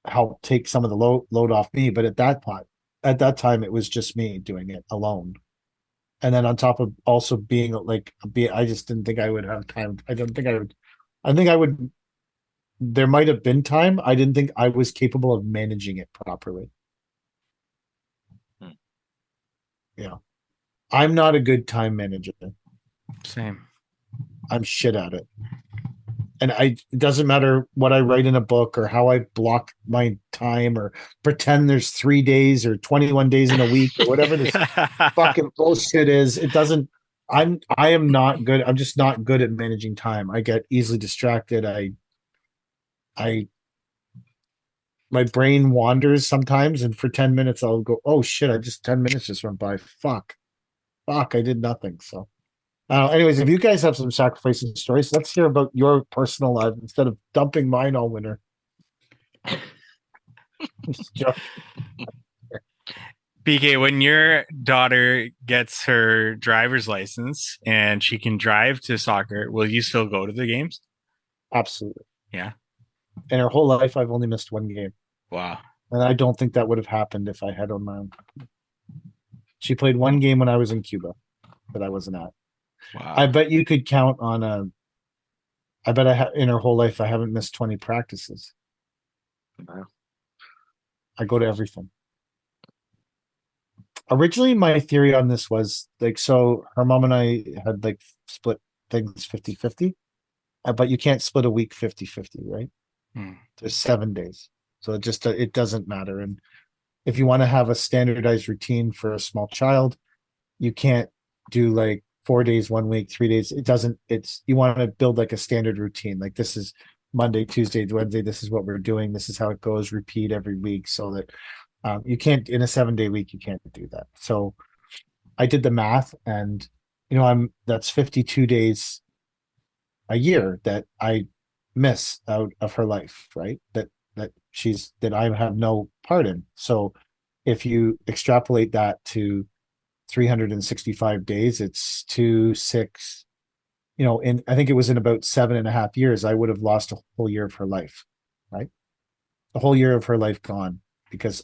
help take some of the load off me. But at at that time it was just me doing it alone. And then on top of also being like, I just didn't think I would have time. I don't think I would. I think I would. There might have been time. I didn't think I was capable of managing it properly. Hmm. Yeah, I'm not a good time manager. Same. I'm shit at it. And it doesn't matter what I write in a book or how I block my time or pretend there's 3 days or 21 days in a week or whatever this fucking bullshit is. It doesn't, I am not good. I'm just not good at managing time. I get easily distracted. I, my brain wanders sometimes. And for 10 minutes, I'll go, oh shit, 10 minutes just went by. Fuck, I did nothing. So, anyways, if you guys have some sacrificing stories, let's hear about your personal life instead of dumping mine all winter. Just joking. BK, when your daughter gets her driver's license and she can drive to soccer, will you still go to the games? Absolutely. Yeah. In her whole life, I've only missed one game. Wow. And I don't think that would have happened if I had on my own. She played one game when I was in Cuba that I wasn't at. Wow. I bet you could count on I bet in her whole life, I haven't missed 20 practices. Wow. I go to everything. Originally, my theory on this was like, so her mom and I had like split things 50-50, but you can't split a week 50-50, right? Hmm. There's 7 days. So it doesn't matter. And if you want to have a standardized routine for a small child, you can't do like 4 days, 1 week, 3 days. It doesn't, you want to build like a standard routine. Like this is Monday, Tuesday, Wednesday. This is what we're doing. This is how it goes. Repeat every week so that you can't, in a 7 day week, you can't do that. So I did the math and, that's 52 days a year that I miss out of her life, right? That I have no part in. So if you extrapolate that to 365 days, it's 2, 6, I think it was in about 7.5 years, I would have lost a whole year of her life, right? A whole year of her life gone because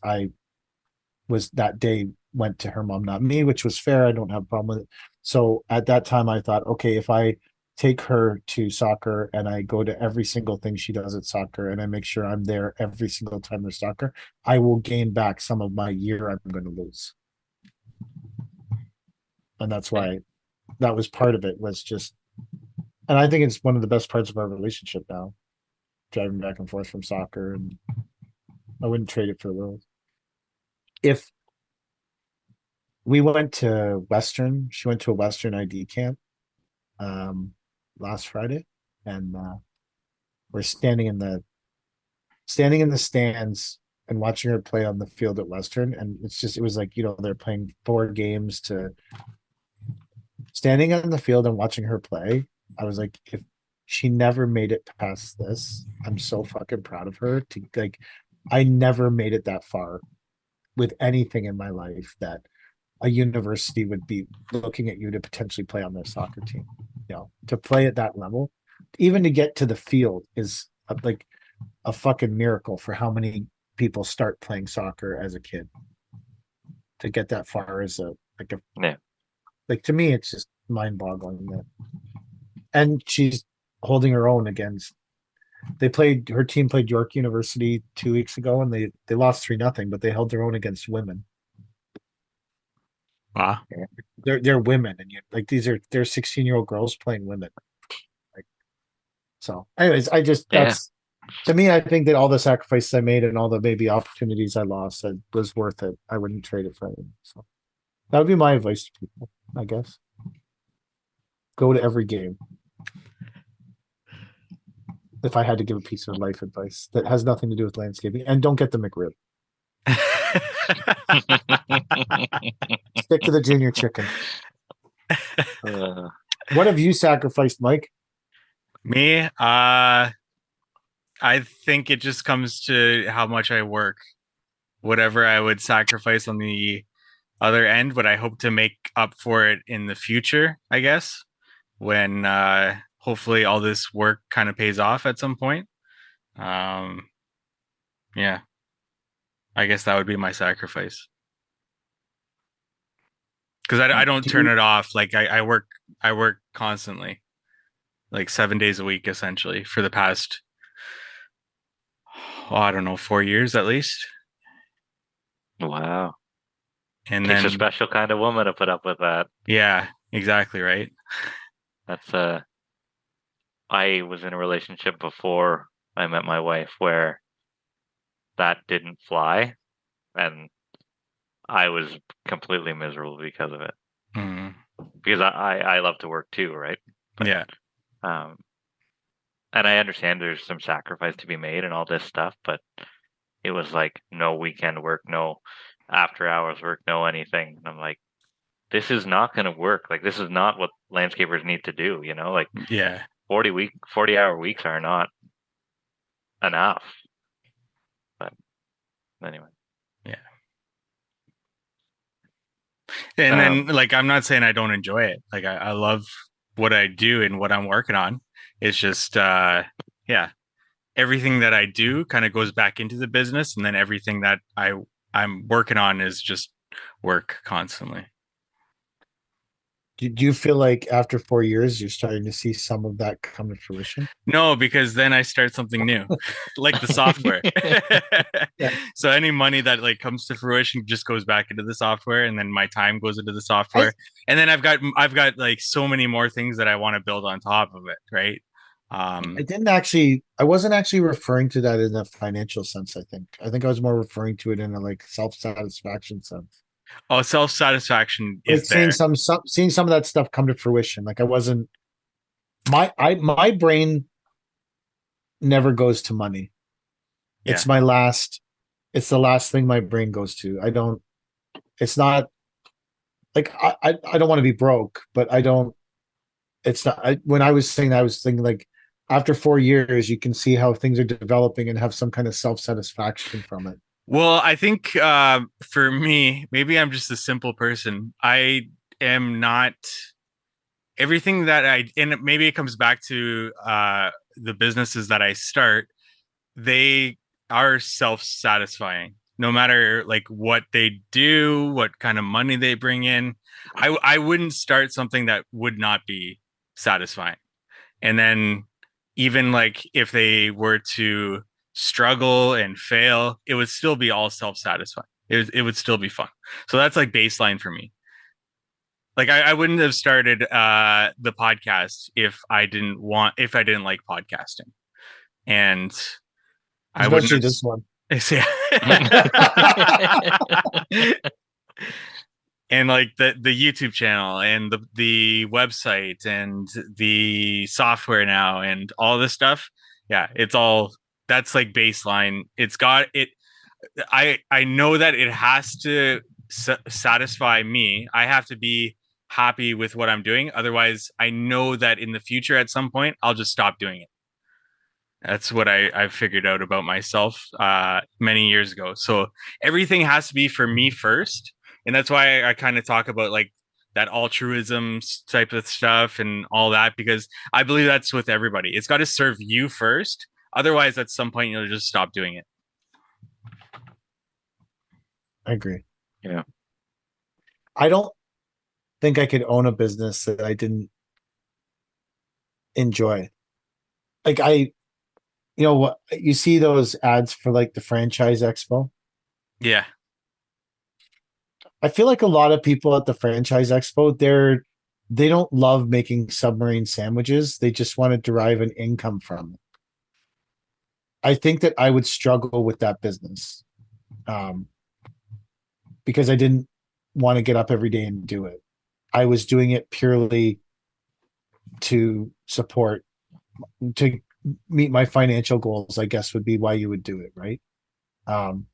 that day went to her mom, not me, which was fair. I don't have a problem with it. So at that time, I thought, okay, if I take her to soccer and I go to every single thing she does at soccer and I make sure I'm there every single time there's soccer, I will gain back some of my year I'm going to lose. And that's why that was part of it was just, and I think it's one of the best parts of our relationship now, driving back and forth from soccer, and I wouldn't trade it for the world. If we went to she went to a Western ID camp last Friday, and we're standing in the stands and watching her play on the field at Western, and it was like they're playing 4 games to standing on the field and watching her play. I was like, if she never made it past this, I'm so fucking proud of her. To like, I never made it that far with anything in my life that a university would be looking at you to potentially play on their soccer team. To play at that level, even to get to the field is like a fucking miracle for how many people start playing soccer as a kid. To get that far is Yeah. like to me, it's just mind-boggling that. And she's holding her own against. Her team played York University 2 weeks ago, and they lost 3-0, but they held their own against women. Wow. They're women, and they're 16-year-old girls playing women. Like, so, anyways, that's to me. I think that all the sacrifices I made and all the maybe opportunities I lost, was worth it. I wouldn't trade it for anything. So that would be my advice to people, I guess. Go to every game. If I had to give a piece of life advice that has nothing to do with landscaping, and don't get the McRib. Stick to the junior chicken. What have you sacrificed, Mike? Me, I think it just comes to how much I work. Whatever I would sacrifice on the other end, but I hope to make up for it in the future, I guess, when hopefully all this work kind of pays off at some point. Yeah, I guess that would be my sacrifice. because I don't Do turn you, it off. Like I work constantly, like 7 days a week, essentially, for the past, oh, I don't know, 4 years at least. Wow. And Takes a then, special kind of woman to put up with that. yeah, exactly right. That's I was in a relationship before I met my wife where that didn't fly, and I was completely miserable because of it. Mm, Because I love to work too, right? But yeah, um, and I understand there's some sacrifice to be made and all this stuff, but it was like no weekend work, no after hours work, no anything. And I'm like, this is not going to work. Like this is not what landscapers need to do. Like yeah. 40-hour weeks are not enough. But anyway, Yeah. And then, um, like, I'm not saying I don't enjoy it. Like, I love what I do and what I'm working on. It's just, yeah, everything that I do kind of goes back into the business, and then everything that I'm working on is just work constantly. do you feel like after 4 years, you're starting to see some of that come to fruition? No, because then I start something new, like the software. Yeah. So any money that like comes to fruition just goes back into the software, and then my time goes into the I, software, and then I've got like so many more things that I want to build on top of it, right? Um, I wasn't actually referring to that in a financial sense, I think I was more referring to it in a like self-satisfaction sense. oh, self satisfaction Like is there. seeing some of that stuff come to fruition. Like I wasn't my brain never goes to money. Yeah. It's it's the last thing my brain goes to. I don't it's not like I don't want to be broke, but I don't it's not when I was saying that, I was thinking like after 4 years you can see how things are developing and have some kind of self-satisfaction from it. Well, I think for me, maybe I'm just a simple person. I am not everything that and maybe it comes back to the businesses that I start. They are self-satisfying no matter like what they do, what kind of money they bring in. I wouldn't start something that would not be satisfying. And then even like if they were to struggle and fail, it would still be all self-satisfying. It would still be fun. So that's like baseline for me. Like I wouldn't have started the podcast if I didn't like podcasting. And I wouldn't Especially have this one. and like the YouTube channel and the website and the software now and all this stuff. Yeah, it's all that's like baseline. It's got it. I know that it has to satisfy me. I have to be happy with what I'm doing. Otherwise, I know that in the future at some point I'll just stop doing it. That's what I've figured out about myself many years ago. So everything has to be for me first. And that's why I kind of talk about like that altruism type of stuff and all that, because I believe that's with everybody. It's got to serve you first. Otherwise, at some point, you'll just stop doing it. I agree. yeah. I don't think I could own a business that I didn't enjoy. Like you know what, you see those ads for like the franchise expo. Yeah. I feel like a lot of people at the franchise expo, they don't love making submarine sandwiches. They just want to derive an income from it. I think that I would struggle with that business, um, because I didn't want to get up every day and do it. I was doing it purely to support, to meet my financial goals, I guess would be why you would do it, right? Um,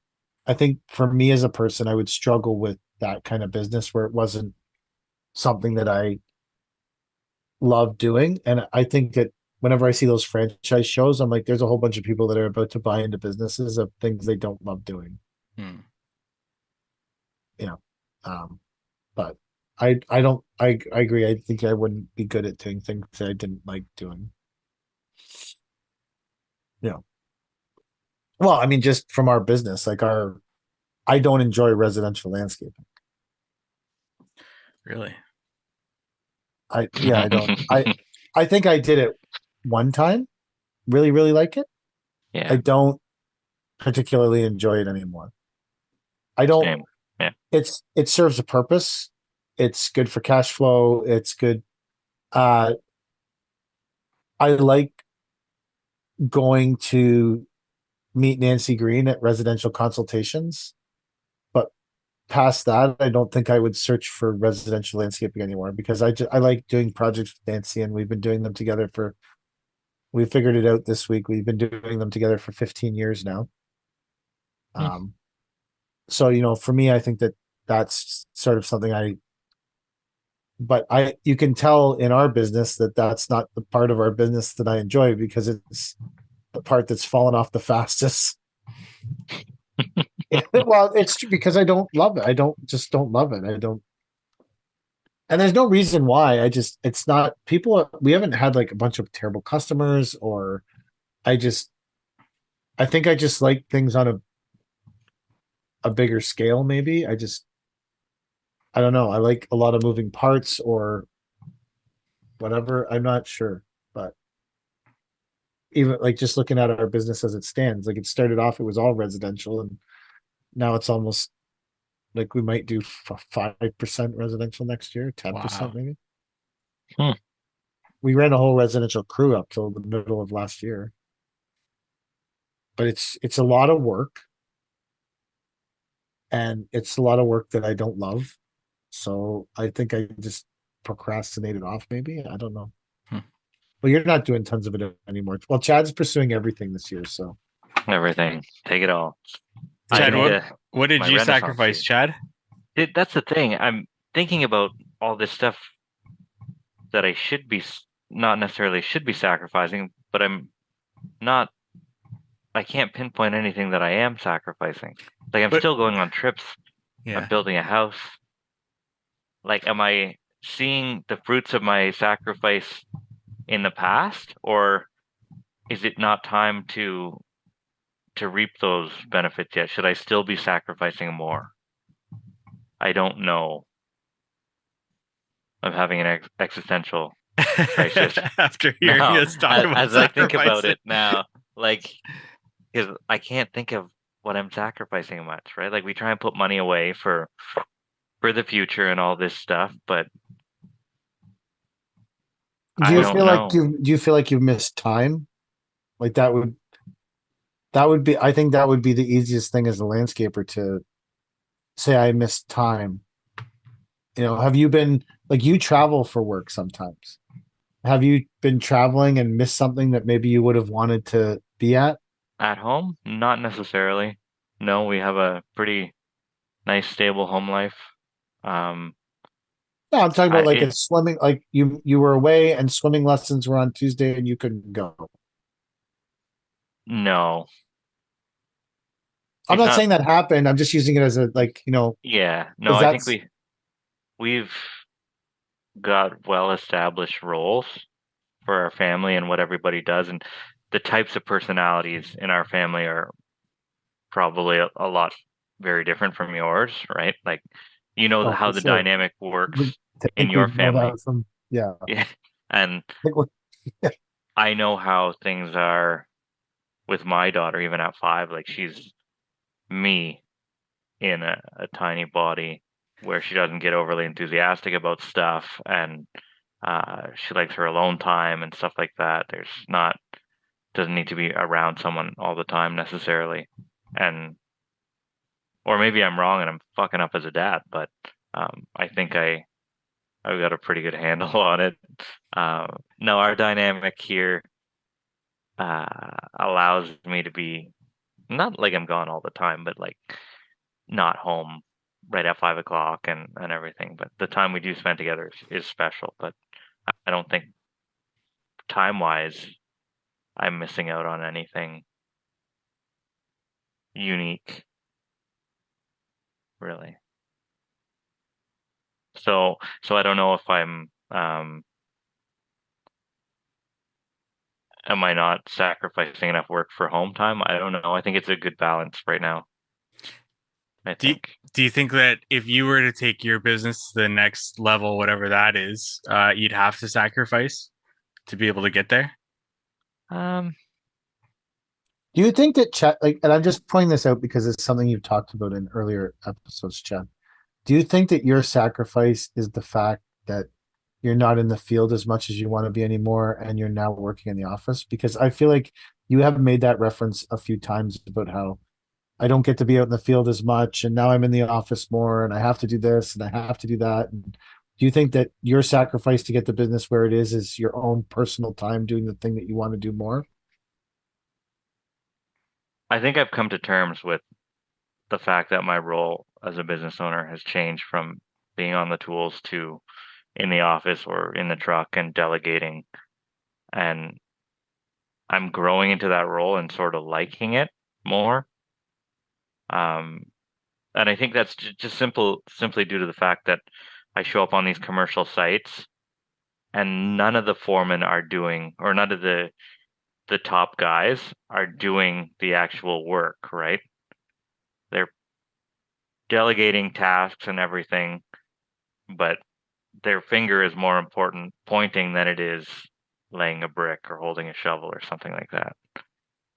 I think for me as a person, I would struggle with that kind of business where it wasn't something that I love doing. And I think that whenever I see those franchise shows, I'm like, there's a whole bunch of people that are about to buy into businesses of things they don't love doing, Hmm. you know. Um, but I agree. I think I wouldn't be good at doing things that I didn't like doing. You know. Well, I mean, just from our business, like I don't enjoy residential landscaping. Really? I don't. I think I did it one time. Really, really like it. I Yeah, don't particularly enjoy it anymore. I don't. same. Yeah. It serves a purpose. It's good for cash flow. It's good. Uh, I like going to meet Nancy Green at residential consultations, but past that, I don't think I would search for residential landscaping anymore because I like doing projects with Nancy, and we've been doing them together for. We figured it out this week. We've been doing them together for 15 years now. Hmm. Um, so for me, I think that that's sort of something but you can tell in our business that that's not the part of our business that I enjoy because it's the part that's fallen off the fastest. Well, it's true because I don't love it. I don't love it. I don't, and there's no reason why. It's not people. We haven't had like a bunch of terrible customers, or I just, I think I just like things on a bigger scale. Maybe I don't know. I like a lot of moving parts or whatever. I'm not sure, but even like just looking at our business as it stands, like it started off, it was all residential, and now it's almost like we might do 5% residential next year, 10% Wow. maybe. Hmm. We ran a whole residential crew up till the middle of last year, but it's a lot of work, and it's a lot of work that I don't love. So I think I just procrastinated off. Maybe I don't know. Hmm. Well, you're not doing tons of it anymore. Well, Chad's pursuing everything this year, so Everything. Take it all. I Chad, need yeah. what did my you Renaissance sacrifice, year. Chad? That's the thing. I'm thinking about all this stuff that I should be not necessarily should be sacrificing, but I'm not. I can't pinpoint anything that I am sacrificing. Like I'm But still going on trips. I'm yeah. building a house. Like, am I seeing the fruits of my sacrifice in the past, or is it not time to reap those benefits yet? Should I still be sacrificing more? I don't know. I'm having an existential crisis After hearing now us talk about as I think about sacrificing. it now. Like, because I can't think of what I'm sacrificing much, right? Like we try and put money away for the future and all this stuff, but Do I you don't feel like know. you've missed time? Like that would be, I think that would be the easiest thing as a landscaper to say I missed time. Have you been like you travel for work sometimes? Have you been traveling and missed something that maybe you would have wanted to be at? At home, not necessarily. No, we have a pretty nice, stable home life. Um, No, I'm talking about like it a swimming, like you were away and swimming lessons were on Tuesday and you couldn't go. no, I'm it's not not. saying that happened. I'm just using it as a like, Yeah, no, because I think that's we've got well-established roles for our family and what everybody does, and the types of personalities in our family are probably a lot very different from yours, right? Like, oh how for the sure. dynamic works I in think your we know family. that from yeah. Yeah. And I think I know how things are with my daughter, even at 5. Like, she's me in a tiny body where she doesn't get overly enthusiastic about stuff, and she likes her alone time and stuff like that. There's not doesn't need to be around someone all the time necessarily. And or maybe I'm wrong and I'm fucking up as a dad, but I think I've got a pretty good handle on it. No, our dynamic here allows me to be not like I'm gone all the time, but like not home right at 5 o'clock and everything. But the time we do spend together is special. But I don't think time wise I'm missing out on anything unique, really. So I don't know if am I not sacrificing enough work for home time? I don't know. I think it's a good balance right now. I Do you, think. do you think that if you were to take your business to the next level, whatever that is, you'd have to sacrifice to be able to get there? Um, Do you think that Chad, like, and I'm just pointing this out because it's something you've talked about in earlier episodes, Chad. Do you think that your sacrifice is the fact that you're not in the field as much as you want to be anymore and you're now working in the office? Because I feel like you have made that reference a few times about how I don't get to be out in the field as much and now I'm in the office more and I have to do this and I have to do that. And do you think that your sacrifice to get the business where it is your own personal time doing the thing that you want to do more? I think I've come to terms with the fact that my role as a business owner has changed from being on the tools to in the office or in the truck and delegating. And I'm growing into that role and sort of liking it more. Um, and I think that's just simply due to the fact that I show up on these commercial sites and none of the foremen are doing, or none of the top guys are doing the actual work, right? They're delegating tasks and everything, but their finger is more important pointing than it is laying a brick or holding a shovel or something like that,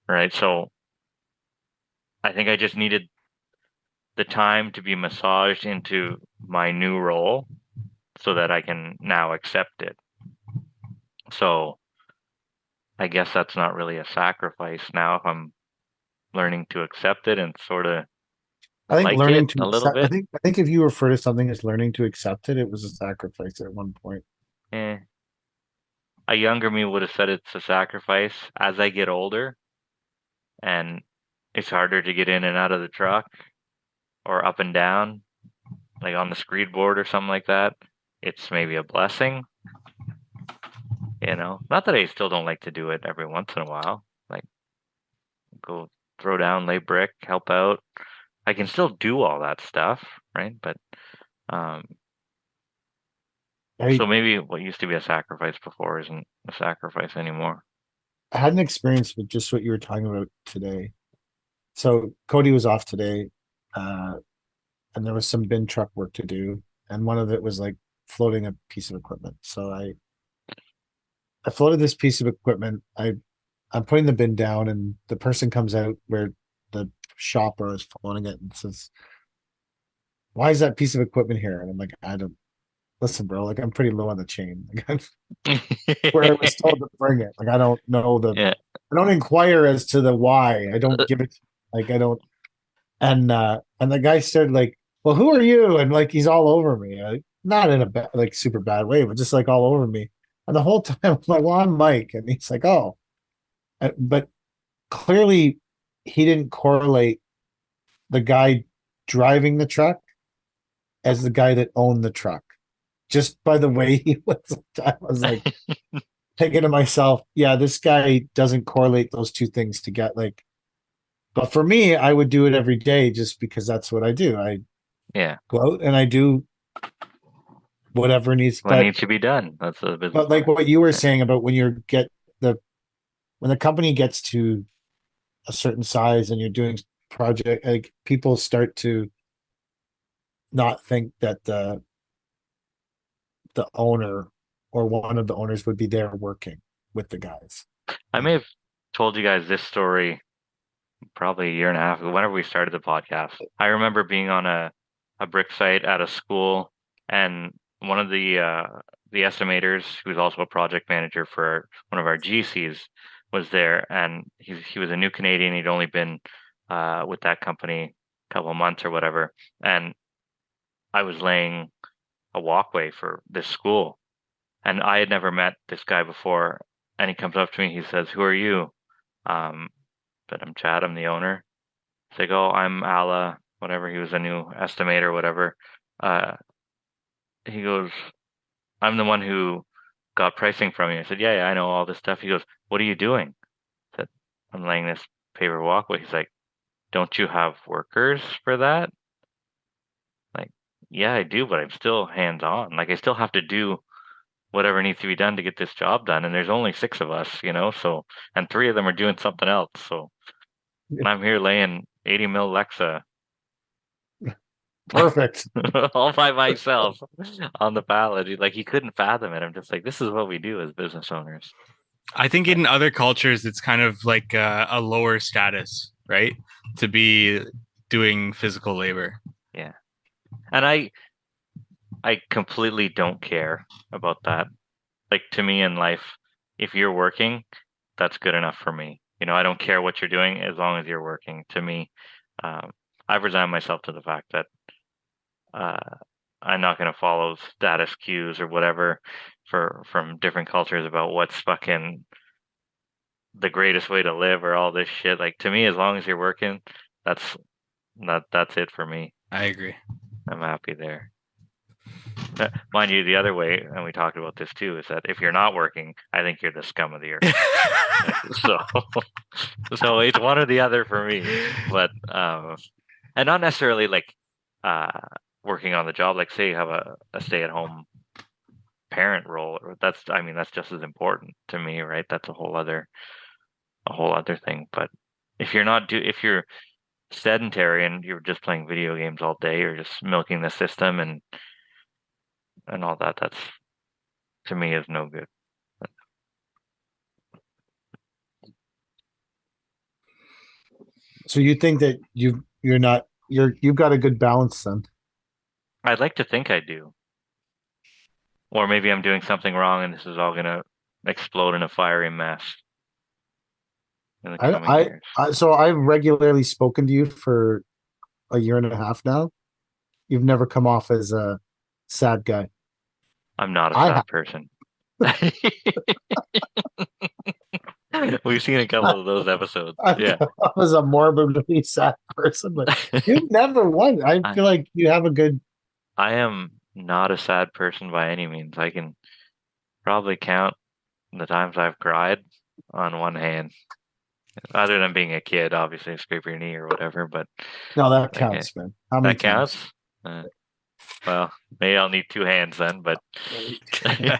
right? So I think I just needed the time to be massaged into my new role so that I can now accept it. So I guess that's not really a sacrifice now if I'm learning to accept it and sort of I think like it learning to a little accept, bit. I think if you refer to something as learning to accept it, it was a sacrifice at one point. Eh, a younger me would have said it's a sacrifice. As I get older and it's harder to get in and out of the truck or up and down, like on the screed board or something like that, it's maybe a blessing, you know. Not that I still don't like to do it every once in a while, like go throw down, lay brick, help out. I can still do all that stuff, right? But um, I, so maybe what used to be a sacrifice before isn't a sacrifice anymore. I had an experience with just what you were talking about today. So Cody was off today, uh, and there was some bin truck work to do, and one of it was like floating a piece of equipment. So I floated this piece of equipment. I'm putting the bin down, and the person comes out where the shopper is floating it and says, "Why is that piece of equipment here?" And I'm like, "I don't listen, bro. Like I'm pretty low on the chain. Like, where I was told to bring it. Like I don't know Yeah. I don't inquire as to the why. I don't give it like I don't and the guy started like, well, who are you? And like he's all over me. Not in a like super bad way, but just like all over me. And the whole time I'm like, well, I'm Mike. And he's like, oh. But clearly he didn't correlate the guy driving the truck as the guy that owned the truck. Just by the way he was, I was like, thinking to myself, yeah, this guy doesn't correlate those two things to get like, but for me, I would do it every day just because that's what I do. I Yeah. go out and I do whatever needs, What needs to be done? That's a business but like owner. what you were Yeah. saying about when you get the, when the company gets to a certain size and you're doing project, like people start to not think that the owner or one of the owners would be there working with the guys. I may have told you guys this story probably a year and a half ago, whenever we started the podcast. I remember being on a brick site at a school, and one of the estimators, who's also a project manager for one of our GCs, was there, and he was a new Canadian. He'd only been with that company a couple of months or whatever, and I was laying a walkway for this school, and I had never met this guy before. And he comes up to me, he says, "Who are you?" Um, but I'm Chad, I'm the owner. It's like, oh, I'm Ala, whatever. He was a new estimator, whatever. Uh, he goes, I'm the one who got pricing from you. I said, yeah, yeah, I know all this stuff. He goes, what are you doing? I said, I'm laying this paper walkway. He's like, don't you have workers for that? Like, yeah, I do, but I'm still hands on. Like, I still have to do whatever needs to be done to get this job done. And there's only six of us, you know, so, and three of them are doing something else. So I'm here laying 80 mil Lexa Perfect. all by myself on the pallet. He couldn't fathom it. I'm just like, this is what we do as business owners. I think in other cultures, it's kind of like a lower status, right? To be doing physical labor. Yeah. And I completely don't care about that. Like, to me in life, if you're working, that's good enough for me. I don't care what you're doing as long as you're working. To me, um, I've resigned myself to the fact that uh, I'm not going to follow status cues or whatever from different cultures about what's fucking the greatest way to live or all this shit. Like, to me, as long as you're working, that's that's it for me. I agree. I'm happy there. Mind you, the other way, and we talked about this too, is that if you're not working, I think you're the scum of the earth. so, so it's one or the other for me. But and not necessarily like working on the job. Like, say you have a stay-at-home parent role, or that's just as important to me, right? That's a whole other thing. But if you're sedentary and you're just playing video games all day, or just milking the system and all that, that's, to me, is no good. So you think that you've got a good balance then? I'd like to think I do. Or maybe I'm doing something wrong and this is all gonna explode in a fiery mess in the coming years. So I've regularly spoken to you for a year and a half now. You've never come off as a sad guy. I'm not a I sad have. person. We've seen a couple of those episodes. Yeah. I was a morbidly sad person, but you never won. I feel like you have a good. I am not a sad person by any means. I can probably count the times I've cried on one hand. Other than being a kid, obviously, scrape your knee or whatever, but No, that like, counts, man. How many that counts? Well, maybe I'll need two hands then, but Had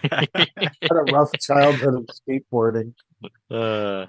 a rough childhood of skateboarding. no.